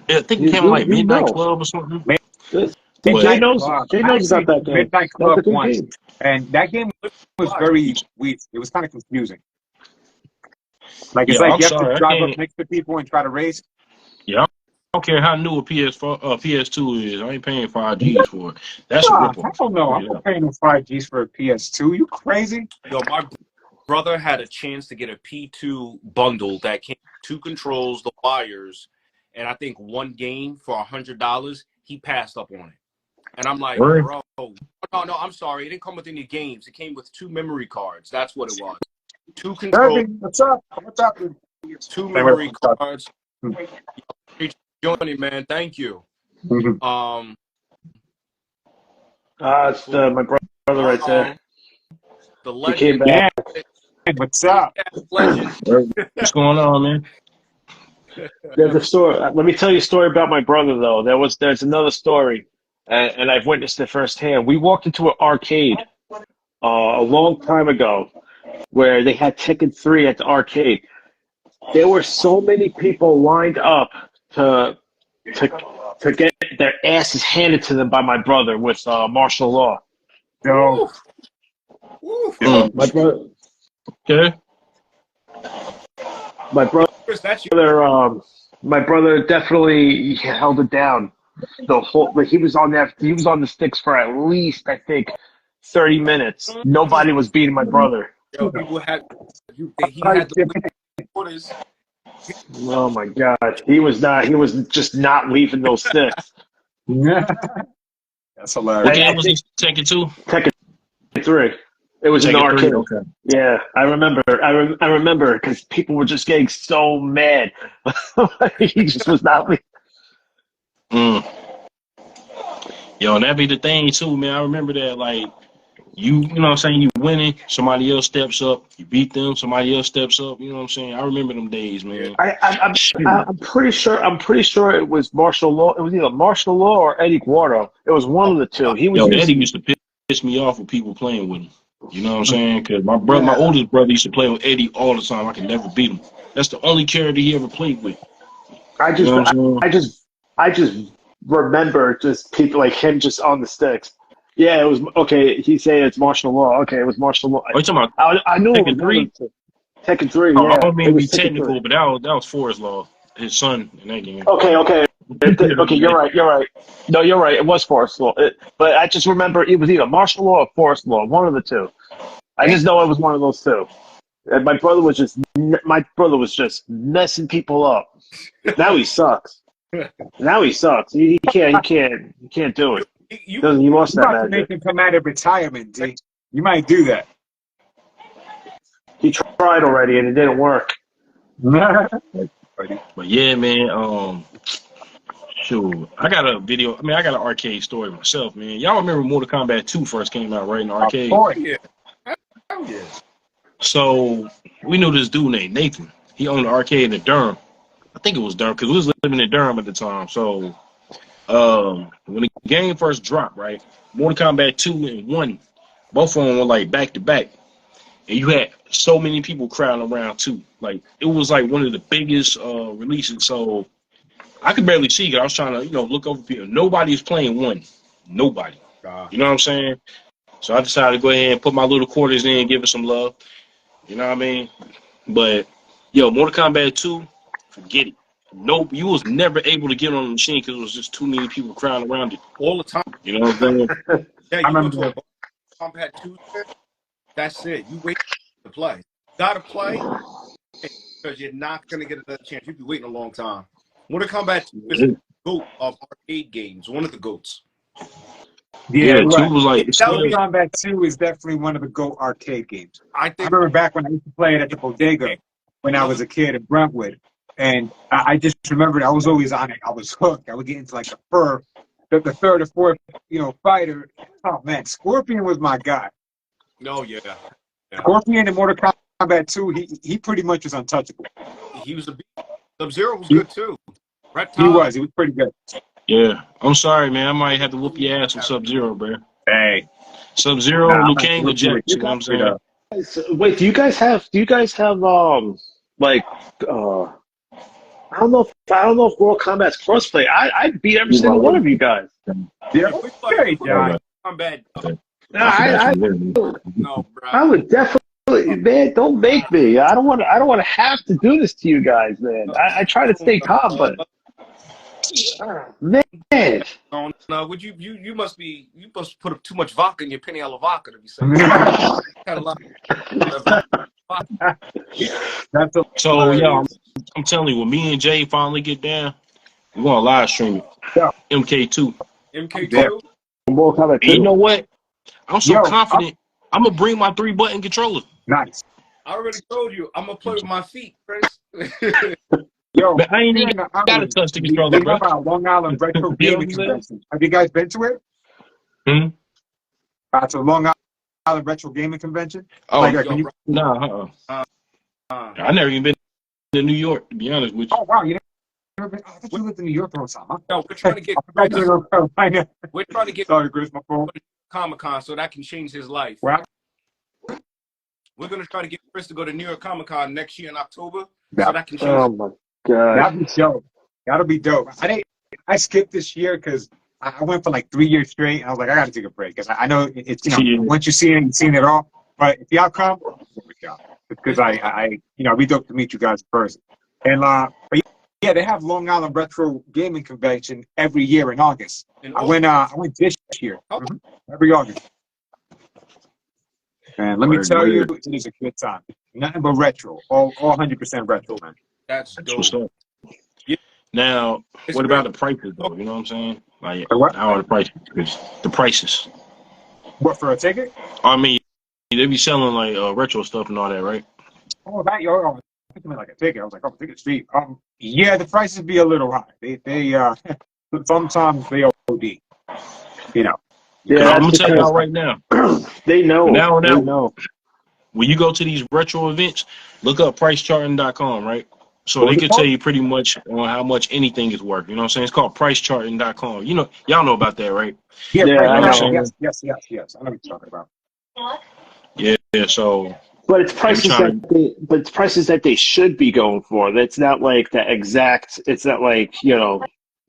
I think it came with like You Midnight know. Club or something. Jay Midnight knows. Club. Jay I knows actually about that game. Midnight That's a Club good once, game. and that game was very weird. It was kind of confusing. Like it's Yeah, like I'm you have to sorry, I drive up can't. next to people and try to race. Yeah, I don't care how new a PS2 is. I ain't paying 5Gs for it. That's a Nah, ripoff. I don't know. I'm Yeah. not paying no 5Gs for a PS2. You crazy? Yo, my brother had a chance to get a P2 bundle that came with 2 controls, the wires, and I think 1 game for $100. He passed up on it. And I'm like, Word. bro, no, I'm sorry. It didn't come with any games. It came with 2 memory cards. That's what it was. 2 controls, Irving, what's up? What's up? 2 memory cards. Hey, Johnny, man, thank you. Mhm. It's my brother right there. The He legend. came back. Yeah. What's up? Legend. What's going on, man? There's a story. Let me tell you a story about my brother, though. There's another story, and I've witnessed it firsthand. We walked into an arcade a long time ago where they had Tekken 3 at the arcade. There were so many people lined up to get their asses handed to them by my brother with martial law. Yo, Mm. My brother, Okay. my brother, Chris, that's you. my brother definitely held it down. The whole, like, he was on the sticks for at least, I think, 30 minutes. Nobody was beating my brother. Yo, he had the orders. Oh my God, he was just not leaving those sticks. that's hilarious. What game was this? Tekken 2? Tekken 3. It was in the Tekken 3. arcade. Okay. Yeah, I remember. I remember because people were just getting so mad. He just was not leaving. Mm. Yo, and that be the thing too, man. I remember that, like, you know what I'm saying, you winning, somebody else steps up, you beat them, somebody else steps up, you know what I'm saying? I remember them days, man. I'm pretty sure it was martial law. It was either martial law or Eddie Guardo. It was one of the two. He was Yo, Eddie using. used to piss me off with people playing with him. You know what I'm saying? Because my oldest brother used to play with Eddie all the time. I could never beat him. That's the only character he ever played with. I You know what I'm saying? I just remember just people like him just on the sticks. Yeah, it was okay. He's saying it's martial law. Okay, it was martial law. Are you talking about I knew it was Tekken 3? Tekken 3. Oh, I Yeah, don't mean it to be was Tekken 3. technical, but that was Forrest Law, his son in that game. Okay. Okay, you're right. No, you're right. It was Forest Law. But I just remember it was either martial law or Forest Law, one of the two. I just know it was one of those two. And my brother was just messing people up. Now he sucks. He can't do it. He lost You that about to make magic. him come out of retirement, D. You might do that. He tried already and it didn't work. But yeah, man. Shoot, I got a video. I mean, I got an arcade story myself, man. Y'all remember Mortal Kombat 2 first came out, right, in the Of arcade? course. Yeah. Hell yeah. So we knew this dude named Nathan. He owned an arcade in Durham. I think it was Durham because we was living in Durham at the time. So when the game first dropped, right, Mortal Kombat 2 and 1, both of them were like back to back. And you had so many people crowding around too. Like it was like one of the biggest releases. So I could barely see it. I was trying to, look over people. Nobody was playing one. Nobody. You know what I'm saying? So I decided to go ahead and put my little quarters in and give it some love. You know what I mean? But Mortal Kombat 2, forget it. Nope, you was never able to get on the machine because it was just too many people crowding around it. All the time. You know what I'm saying? Yeah, I you go remember to a Mortal Kombat 2, that's it. You wait to play. You gotta play because you're not gonna get another chance. You'll be waiting a long time. Mortal Kombat 2 is the GOAT of arcade games, one of the GOATs. Yeah, 2 right. was like Mortal Kombat 2 is definitely one of the GOAT arcade games. I I think remember back when I used to play it at the bodega when I was a kid in Brentwood. And I just remembered I was always on it. I was hooked. I would get into like the third or fourth, fighter. Oh man, Scorpion was my guy. no, yeah. Scorpion in Mortal Kombat 2, he pretty much was untouchable. He was a beast. Sub-Zero was good too. He was pretty good. Yeah, I'm sorry, man. I might have to whoop your ass with Sub-Zero, bro. Hey, Sub-Zero, Liu Kang, or Jax, you know what I'm saying? So, wait, do you guys have like I don't know if World Combat's crossplay. I beat every single one of you guys. Yeah, If we hey, play John. Kombat, I no, bro. I would definitely, man. Don't make me. I don't want to have to do this to you guys, man. I try to stay calm, but man. Would you must put up too much vodka in your penny alla vodka to be saying. Had a lot That's a So, yeah, I'm telling you, when me and Jay finally get down, we're going to live stream it. Yeah. MK2. MK2. Mortal Kombat And you 2. know what? I'm so Yo, confident. I'm going to bring my 3-button controller. nice. I already told you I'm gonna play with my feet, Chris. Yo, But I ain't even got gotta touch the They controller, bro. have a Long Island Retro You know Gaming what I'm saying? Convention. Have you guys been to it? Hmm? It's a Long Island Retro Gaming Convention. Oh, Like, yo, when you, bro. nah, I never even been to New York, to be honest with you. oh wow, you never been? Oh, I thought you lived in New York the whole time. Huh? No, we're trying to get I forgot you were in Carolina. we're trying to get Sorry, Chris, my fault. Comic-Con so that can change his life. Well, We're gonna try to get Chris to go to New York Comic-Con next year in October Yeah. so that can change. Oh my god. that'd be dope. That'll be dope. I skipped this year because I went for like 3 years straight, and I was like, I got to take a break because I know it's Yeah. once you see it, you've seen it all. But if y'all come, because it'd be dope to meet you guys in person. And but yeah, they have Long Island Retro Gaming Convention every year in August. And I went this year. Oh. Every August. And let me Word, tell you, word. it is a good time. Nothing but retro, all 100% retro, man. that's That's dope. what's up. Yeah. Now, It's what great. about the prices, though? You know what I'm saying? Like, What? how are the prices? 'Cause the prices. What, for a ticket? I mean, they be selling, like, retro stuff and all that, right? Oh, I think you meant like a ticket. I was like, oh, ticket's cheap. Yeah, the prices be a little high. They sometimes they OD. Yeah, I'm going that's to tell y'all because right now. they know. From now on They out, know. when you go to these retro events, look up pricecharting.com, right? So What they was it can tell called? you pretty much on how much anything is worth. You know what I'm saying? It's called pricecharting.com. You know, y'all know about that, right? Yeah, Yeah, right. I know. Yes. I know what you're talking about. Yeah, so But it's prices trying that they should be going for. That's not like the exact. It's not like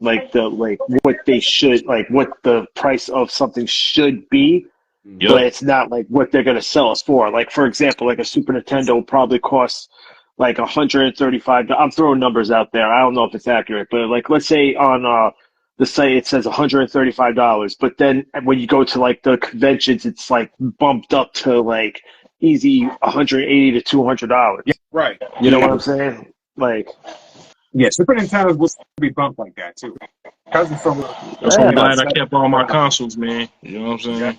what they should, like what the price of something should be. Yep. But it's not like what they're going to sell us for. Like, for example, like a Super Nintendo probably costs like $135. I'm throwing numbers out there. I don't know if it's accurate, but like, let's say on the site it says $135, but then when you go to like the conventions, it's like bumped up to like easy $180 to $200. Yeah, Right. You know what I'm saying? Like, yeah, Super Nintendo's will be bumped like that too. Because it's from That's why I'm yeah, glad I kept all my consoles, man. You know what I'm saying?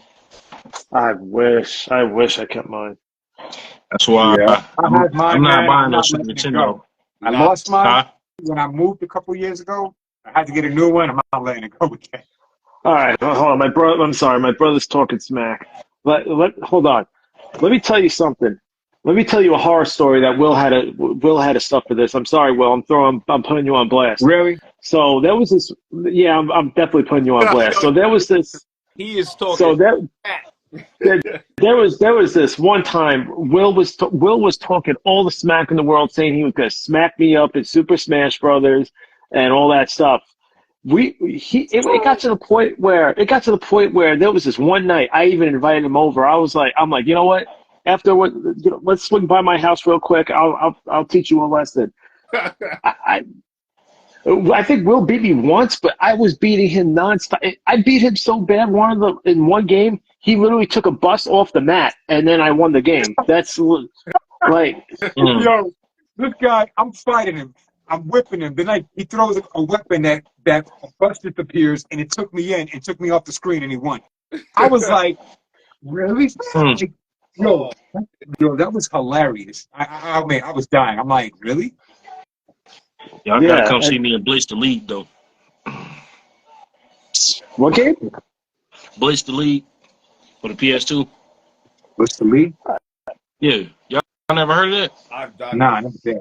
I wish I kept mine. That's why Yeah. I had I'm mine, not man. I'm buying no not Super letting it Nintendo. go. I lost mine Huh? when I moved a couple years ago. I had to get a new one. I'm not letting it go again. All right, hold on. My brother, I'm sorry, my brother's talking smack. Hold on. Let me tell you something. Let me tell you a horror story that Will had a stuff for this. I'm sorry, Will. I'm putting you on blast. Really? So there was this. Yeah, I'm definitely putting you on blast. So there was this. He is So talking. there, there was this one time Will was talking all the smack in the world, saying he was gonna smack me up in Super Smash Brothers and all that stuff. It got to the point where there was this one night I even invited him over. I'm like, you know what? Afterward, let's swing by my house real quick. I'll teach you a lesson. I I think Will beat me once, but I was beating him nonstop. I beat him so bad in one game, he literally took a bus off the mat, and then I won the game. That's like, Yo, this guy, I'm fighting him. I'm whipping him. Then he throws a weapon that a bus disappears, and it took me in and took me off the screen, and he won. I was like, really? Like, yo, that was hilarious. I mean, I was dying. I'm like, really? Y'all gotta come see me in Blitz the League though. what game? Blitz the League for the PS2. What's the lead? Yeah, y'all never heard of that? I've done. Nah, I never did.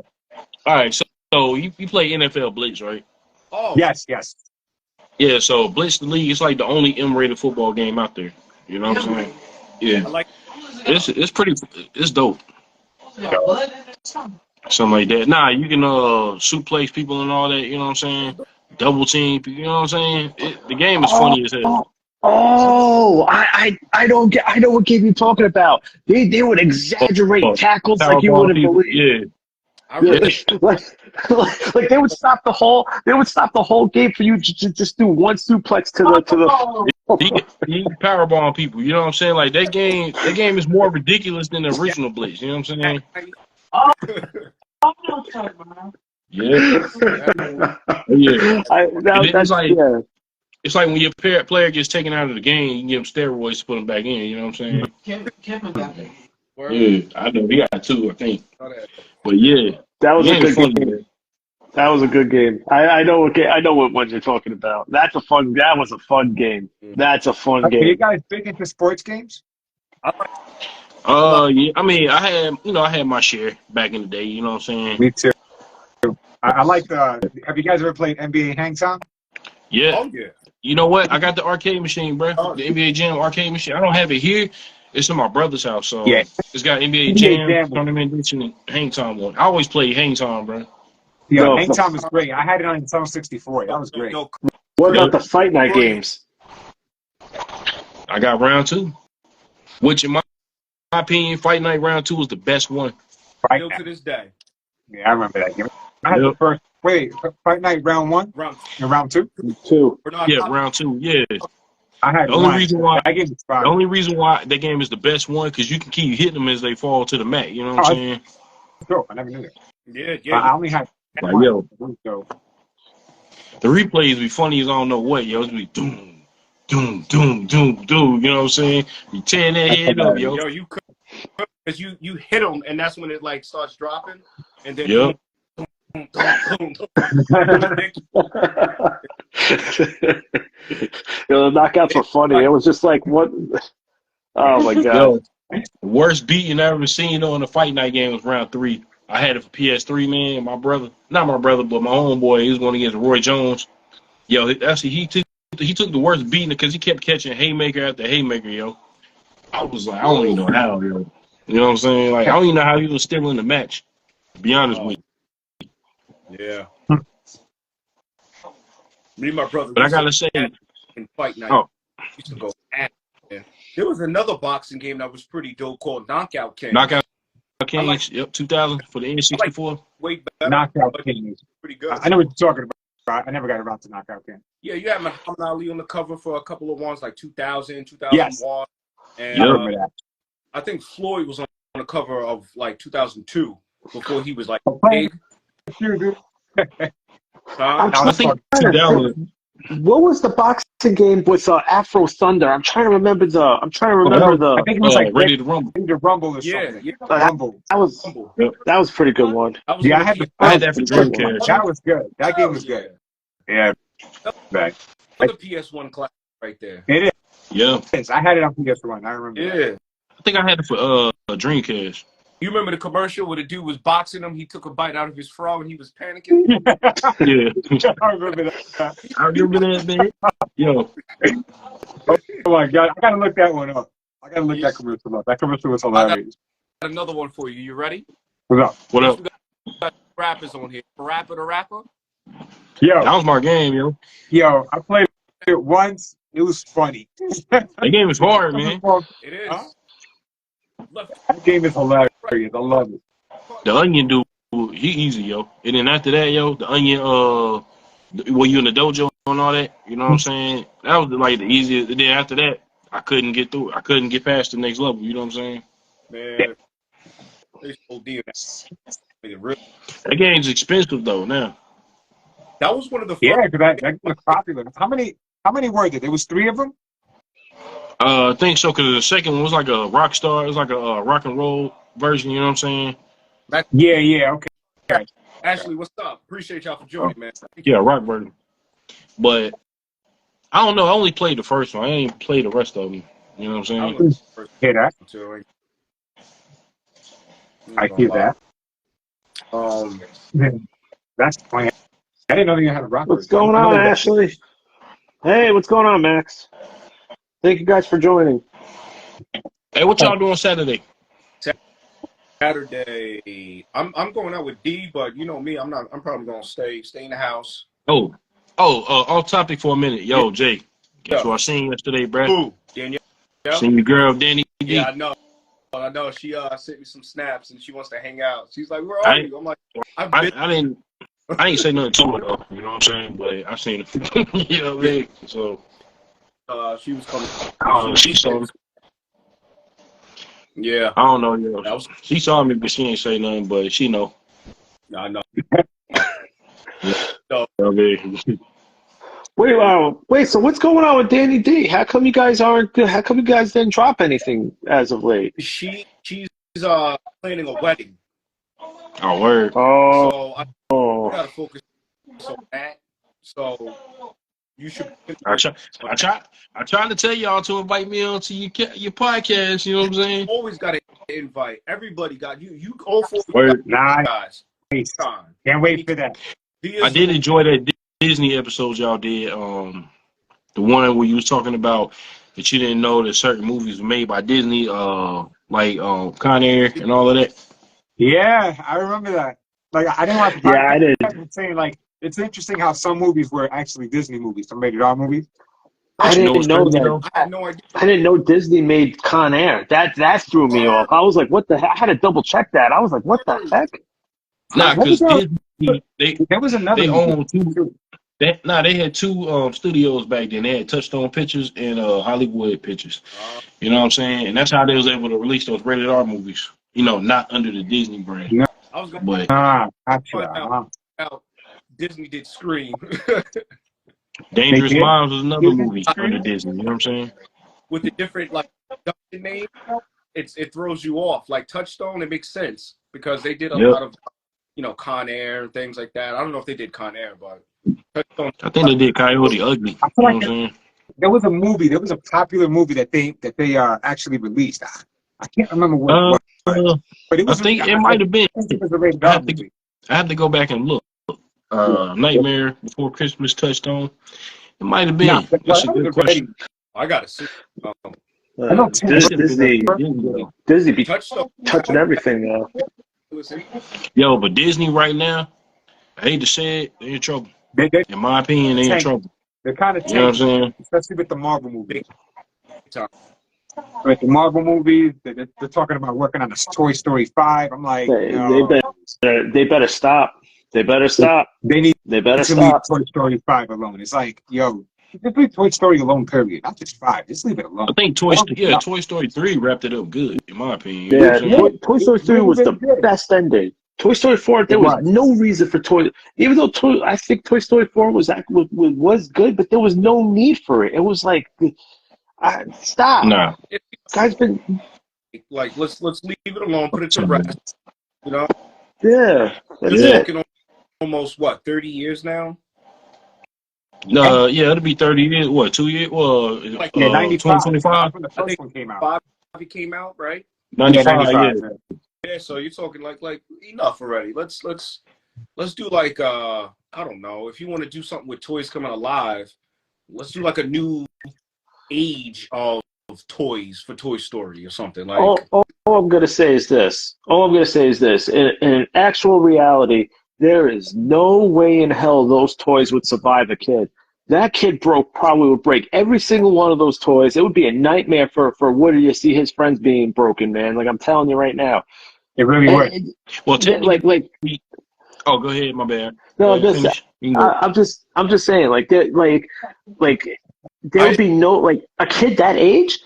All right, so you play NFL Blitz, right? Oh, Yes. Yeah, so Blitz the League is like the only M-rated football game out there. You know what I'm saying? Yeah, I like. it's pretty, it's dope. Something like that. Nah, you can suplex people and all that. You know what I'm saying? Double team. You know what I'm saying? The game is funny as hell. I don't get. I know what game you're talking about. They would exaggerate tackles like you Powerball wouldn't people. believe. Yeah. I really, Like they would stop the whole game for you to just do one suplex to the. He powerball people. You know what I'm saying? Like that game is more ridiculous than the original Blitz. You know what I'm saying? Yeah. Yeah. It's like when your player gets taken out of the game, you can give him steroids to put him back in. You know what I'm saying? Kevin got that. Yeah, I know. He got two, I think. Oh, that- But yeah, That was a game is good funny, game. man. That was a good game. I know what one you're talking about. That was a fun game. That's a fun Are you game. guys big into sports games? I like. Yeah. I mean, I had my share back in the day. You know what I'm saying? Me too. I like the. Have you guys ever played NBA Hang Time? Yeah. Oh yeah. You know what? I got the arcade machine, bro. The NBA Jam arcade machine. I don't have it here. It's in my brother's house, so Yeah. it's got NBA NBA Jam, Jam. Tournament Edition, and Hang Time on. I always play Hang Time, bro. Yeah, No, Hang Time is great. I had it on Nintendo 64. That was great. No, What about the Fight Night games? I got round two, which in my opinion, Fight Night round two was the best one. Right still now. to this day. Yeah, I remember that game. I had the first. Wait, Fight Night round one Round and round two. Two. or not, Yeah, round two. Yeah. I had The only one. reason why That game was fun. the only reason why that game is the best one because you can keep hitting them as they fall to the mat. You know what I'm saying? Dope. I never knew that. yeah. I only had Like, one. yo. It was dope. The replays be funny as I don't know what, yo. It's be doom, doom, doom, doom, doom. You know what I'm saying? You tearing that head up, yo. Yo, you could because you hit them and that's when it like starts dropping and then Yep. boom, boom, boom. The knockouts were funny. It was just like what? Oh my god! Yo, the worst beating I ever seen on a Fight Night game was round three. I had it for PS3, man. My brother, not my brother, but my homeboy, he was going against Roy Jones. Yo, actually, he took the worst beating because he kept catching haymaker after haymaker, yo. I was like, I don't even know how, yo. You know what I'm saying? Like, I don't even know how he was still in the match, to be honest with you. Yeah. Me and my brother. But I gotta say, in Fight Night, used to go at it. There was another boxing game that was pretty dope called Knockout King. Knockout Kings, like, yep, 2000 for the N64. Way better. Knockout King is pretty good. I know what you're talking about. I never got around to Knockout King. Yeah, you had Muhammad Ali on the cover for a couple of ones like 2000, 2001. Yes. And I remember that. I think Floyd was on the cover of like 2002 before he was like Okay. big. I'm I think 2000. What was the boxing game with Afro Thunder. I'm trying to remember the. I think it was like Ready to Rumble. Ready to Rumble or Yeah, something. yeah. Rumble. That was Humble. Yep. a pretty good one. That was Yeah, on I the had the PS. I had first that for first one. Dreamcast. That was good. That game was good. Yeah, back. Another PS1 classic right there. It Yeah. is. I had it on PS1. I remember that. Yeah. I think I had it for Dreamcast. You remember the commercial where the dude was boxing him? He took a bite out of his fro and he was panicking. Yeah. I remember that. I remember that, man. Yo. Oh my god, I gotta look that one up. I gotta look that commercial up. That commercial was hilarious. Got another one for you. You ready? What's up? What up? We got rappers on here. Rapper the rapper. Yo, That was my game, yo. I played it once. It was funny. That game is hard, man. It is. Huh? Left. That game is hilarious. I love it. The Onion dude, he easy, yo. And then after that, yo, the Onion, when you in the dojo and all that, you know what I'm saying? That was like the easiest. And then after that, I couldn't get through it. I couldn't get past the next level. You know what I'm saying? Man. They so deep. That game's expensive though. Now, That was one of the first. Yeah, because that game was popular. How many were there? There was 3 of them? I think so. Cause the second one was like a rock star. It was like a rock and roll version. You know what I'm saying? Yeah, okay. Ashley, what's up? Appreciate y'all for joining, man. Yeah, rock version. But I don't know. I only played the first one. I ain't played the rest of them. You know what I'm saying? Hear that? I hear that. That's funny. I didn't know you had a rock. What's going on, Ashley? Hey, what's going on, Max? Thank you guys for joining. Hey, what y'all doing Saturday? Saturday, I'm going out with D, but you know me, I'm probably gonna stay in the house. Off topic for a minute. Yo, Jay. Guess what I seen yesterday, bruh? Who? Danielle? Seen your girl, Danny D. Yeah, I know. She sent me some snaps and she wants to hang out. She's like, "Where are you?" I'm like, I ain't say nothing to her though. You know what I'm saying? But I seen her. You know what I mean? So she was coming. she saw me. Yeah. I don't know, yo. She saw me, but she ain't say nothing. But she know. I know. Okay. Wait. So what's going on with Danny D? How come you guys didn't drop anything as of late? She's planning a wedding. Oh, word. So I gotta focus on that. So you should. I tried to tell y'all to invite me onto your podcast. You know what I'm saying? Always got to invite everybody. Got you. You all 4 Word. guys. Can't wait for that. I did enjoy that Disney episode y'all did. The one where you was talking about that you didn't know that certain movies were made by Disney, like Con Air and all of that. Yeah, I remember that. Like, I didn't want to. Yeah, I did. I'm saying, like, it's interesting how some movies were actually Disney movies, some rated R movies. I didn't know that. Though? I had no idea. I didn't know Disney made Con Air. That threw me off. I was like, what the heck? I had to double check that. I was like, what the heck? Nah, because Disney There was another they movie. own two. They had two studios back then. They had Touchstone Pictures and Hollywood Pictures. You know what I'm saying? And that's how they was able to release those rated R movies. You know, not under the Disney brand. No. I was going But Gotcha. out. Disney did Scream Dangerous They did? Minds was another movie under Disney. You know what I'm saying? with a different like production name. It throws you off. Like Touchstone, it makes sense because they did a lot of Con Air and things like that. I don't know if they did Con Air, but Touchstone. I think they did Coyote Ugly. I You feel know like what I'm saying? there was a movie. There was a popular movie that they actually released. I can't remember what it was, but it was. I think it might have been. It was a rated R movie. I have to go back and look. Nightmare Before Christmas, Touchstone. It might have been. That's a good question. I gotta see. I know Disney be Touchstone. touching everything now. Yo, but Disney right now, I hate to say it, they're in trouble. In my opinion, they're in trouble. They're kind of You know what I'm saying? especially with the Marvel movies. With the Marvel movies, they're talking about working on a Toy Story 5. I'm like, They better stop. They better stop. They better to stop. leave Toy Story 5 alone. It's like, yo, just leave Toy Story alone, period. Not just 5. Just leave it alone. I think Toy Story 3 wrapped it up good, in my opinion. You know what I'm saying? Toy Story 3 was the best ending. Toy Story 4, there It was was. no reason for even though I think Toy Story 4 was good, but there was no need for it. It was like, stop. Nah. Guys been, Like let's leave it alone, put it to rest. You know, yeah, that's you're Yeah. it. talking almost what 30 years now. Yeah, it'll be 30 years. What, 2 years? Well, Like Yeah, 95. 2025? That's when the I first think one came out. 5 it came out, right? Yeah, 95, yeah. 95. Yeah. Yeah, so you're talking like enough already. Let's do like I don't know, if you want to do something with toys coming alive, let's do like a new age of toys for Toy Story or something. Like All I'm gonna say is this. All I'm gonna say is this. In actual reality, there is no way in hell those toys would survive a kid. That kid probably would break every single one of those toys. It would be a nightmare for Woody to see his friends being broken, man. Like I'm telling you right now. It really And, would. Well, technically, like oh, go ahead, my bad. Go no, ahead, this finish. You can go. I'm just saying, like there I would be no like a kid that age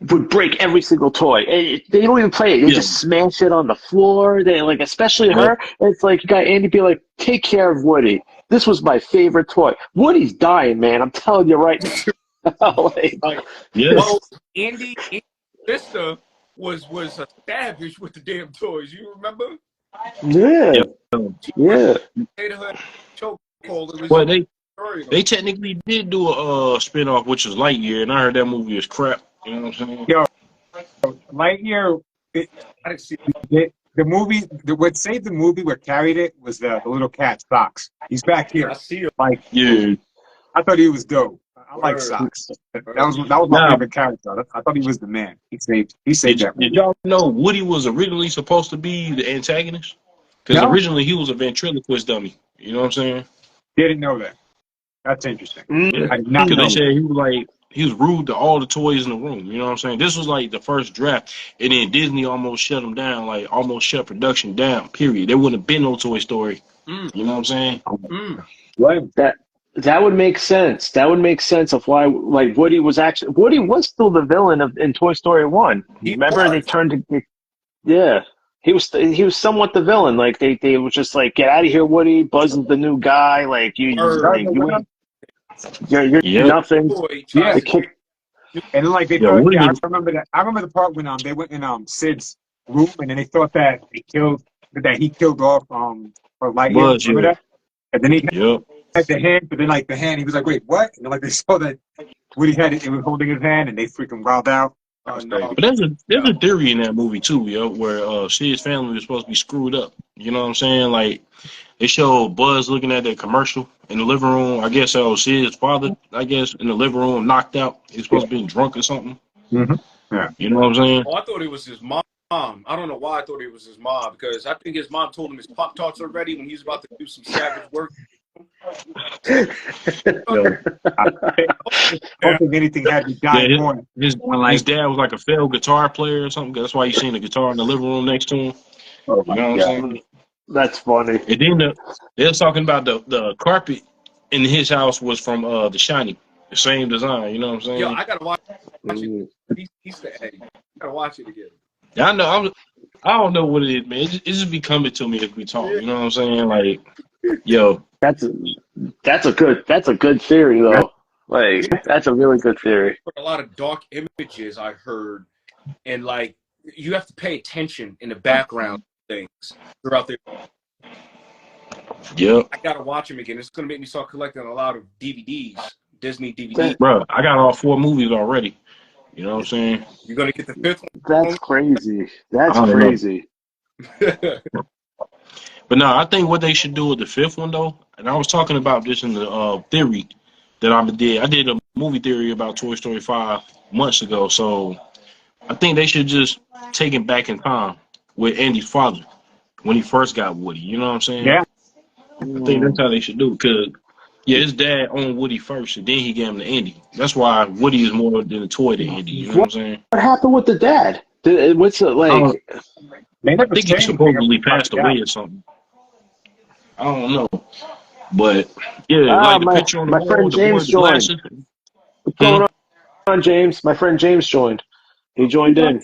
would break every single toy. They don't even play it. They Yeah. just smash it on the floor. They like, especially Yeah. her. It's like you got Andy be like, take care of Woody. This was my favorite toy. Woody's dying, man. I'm telling you right now. Like, like Yeah. well, Andy's sister was a savage with the damn toys. You remember? yeah, Yeah. yeah. Say to her choke hold. It was Well, your story. they technically did do a spinoff, which was Lightyear, and I heard that movie was crap. You know what I'm saying? Yo, Lightyear, I didn't see the movie, what saved the movie, what carried it was the little cat, Socks. He's back here. I see him. Like, Yeah. I thought he was dope. I like Word. Socks. That was my Nah. favorite character. I thought he was the man. He saved that Did movie. y'all know Woody was originally supposed to be the antagonist? Because No, originally he was a ventriloquist dummy. You know what I'm saying? didn't know that. That's interesting. Yeah. I did not Because know they that. said he was rude to all the toys in the room. You know what I'm saying? This was like the first draft, and then Disney almost shut him down, like almost shut production down. Period. There wouldn't have been no Toy Story. Mm, You know what I'm saying? mm. Right. That would make sense. That would make sense of why, like, Woody was still the villain in Toy Story 1. He Remember, they was. turned to, yeah. He was somewhat the villain. Like they was just like, get out of here, Woody. Buzz is the new guy. Like Word. you're Yep. nothing. Boy Yeah. tries They to kick. And then, like, they Yeah, thought, Woody yeah, I was remember that. I remember the part when they went in Sid's room, and then they thought that he killed off for Lightyear. Buzz. Remember Yeah. that? And then he Yep. had the hand, but then like the hand, he was like, "Wait, what?" And then, like they saw that Woody had it was holding his hand, and they freaking wilded out. That was no. crazy. But there's a theory in that movie too, yo, where Sid's family was supposed to be screwed up. You know what I'm saying? Like they showed Buzz looking at that commercial in the living room. I guess that was Sid's father. I guess in the living room, knocked out. He's supposed to be drunk or something. Mm-hmm. Yeah. You know what I'm saying? Oh, I thought it was his mom. I don't know why I thought it was his mom, because I think his mom told him his Pop Tarts are ready when he was about to do some savage work. Yo, I don't think anything had me dying more. his dad was like a failed guitar player or something. That's why you seen the guitar in the living room next to him. Oh You my know what I'm God. saying? That's funny. And then they was talking about the carpet in his house was from The Shining, the same design. You know what I'm saying? Yo, I gotta watch it. Mm. He's the egg. I gotta watch it again. Yeah, I know. I don't know what it is, man. It just be coming to me if we talk. You know what I'm saying? Like, yo, That's a good theory though. Like that's a really good theory. A lot of dark images I heard, and like you have to pay attention in the background things throughout the. yep, I gotta watch him again. It's gonna make me start collecting a lot of DVDs, Disney DVDs. bro. I got all 4 movies already. You know what I'm saying? You're gonna get the 5th That's crazy. That's I don't know. crazy. one. But no, I think what they should do with the 5th one though, and I was talking about this in the theory that I did. I did a movie theory about Toy Story 5 months ago, so I think they should just take it back in time with Andy's father when he first got Woody. You know what I'm saying? Yeah. I think that's how they should do it. Cause his dad owned Woody first, and then he gave him to Andy. That's why Woody is more than a toy to Andy. You know what I'm saying? What happened with the dad? What's it like? They I never think say he anything supposedly about passed that. away or something. I don't know, but yeah, like the picture on the my wall, friend the boy James with the joined. glasses. What's going on, James? My friend James joined. He joined in.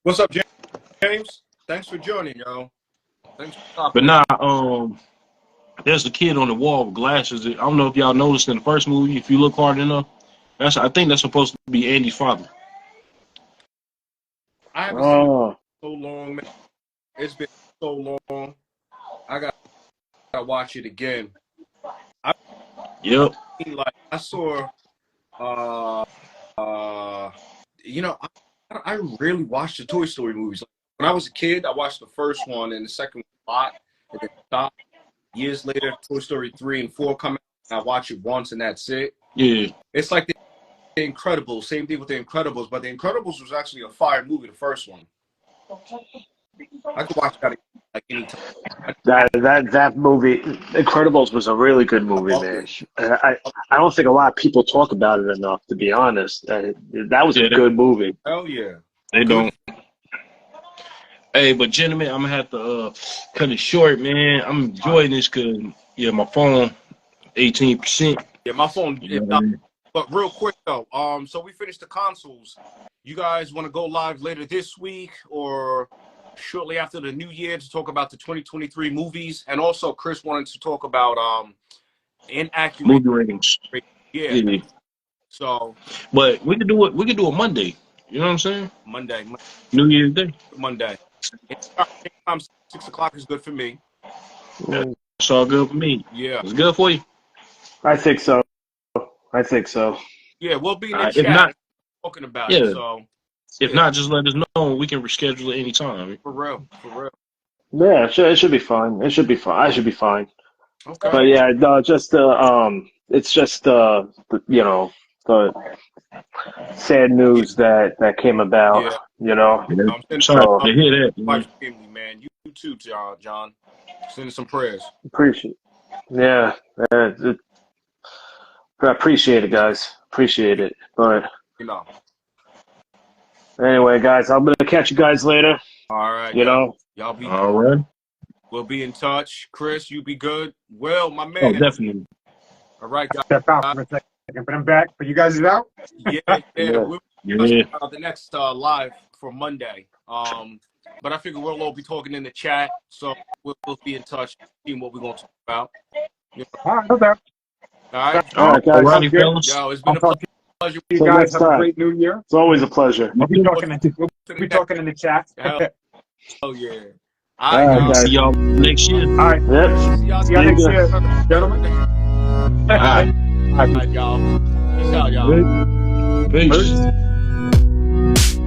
What's up, James? Thanks for joining, yo. Thanks for But stopping in. nah, there's a kid on the wall with glasses. I don't know if y'all noticed in the first movie. If you look hard enough, I think that's supposed to be Andy's father. I haven't seen it Oh, so long, man. It's been so long. I gotta watch it again. I Yep. mean, like I saw, uh, uh, I really watched the Toy Story movies. Like, when I was a kid, I watched the first one and the second one a lot, and then stopped. Years later, Toy Story 3 and 4 come out, and I watch it once and that's it. Yeah. It's like the Incredibles. Same thing with the Incredibles, but the Incredibles was actually a fire movie, the first one. I could watch that like anytime. that movie, Incredibles, was a really good I movie, loved man. it. I don't think a lot of people talk about it enough, to be honest. That was a Yeah. good movie. Hell yeah. They Good. don't. Hey, but gentlemen, I'm gonna have to cut it short, man. I'm enjoying this because my phone 18%. Yeah, my phone You is know what I not. mean? But real quick though, so we finished the consoles. You guys want to go live later this week or shortly after the new year to talk about the 2023 movies? And also Chris wanted to talk about inaccurate Movie ratings. yeah. Yeah. So But we could do it. We could do it Monday. You know what I'm saying? Monday. New Year's Day. Monday. Anytime 6 o'clock is good for me. It's all good for me. Yeah. It's good for you. I think so. I think so. Yeah, we'll be in All the right. If chat not, talking about it. yeah. So If yeah, not, just let us know. We can reschedule it anytime. for real. For real. Yeah, it should be fine. It should be fine. I should be fine. Okay. But yeah, no, just it's just the sad news that came about. Yeah. You know, Yeah. I'm sending Sorry so to hear that. wife's Man. family, man. You too, John. Sending some prayers. appreciate. Yeah, I appreciate it, guys. Appreciate it. But You know. anyway, guys, I'm gonna catch you guys later. All right, You know, y'all be. All right. We'll be in touch. Chris, you be good. Well, my Oh, man. definitely. All right, guys. Step out for a second, but I'm back. But you guys is out? Yeah. yeah. We'll Yeah. the next live for Monday. But I figure we'll all be talking in the chat, so we'll be in touch, seeing what we're gonna talk about. You know. All right, no doubt. All right. All right, All guys. righty, Good. fellas. Yo, it's I'll been a talk to pleasure. you Till guys. next Have a time. great new year. It's always a pleasure. We'll be talking in the chat. Oh yeah. All All right, right, y'all. guys. See y'all next year. All right. Yep. See y'all See y'all next you. year, gentlemen. All right. All right, y'all. Peace out, y'all. Peace. Peace.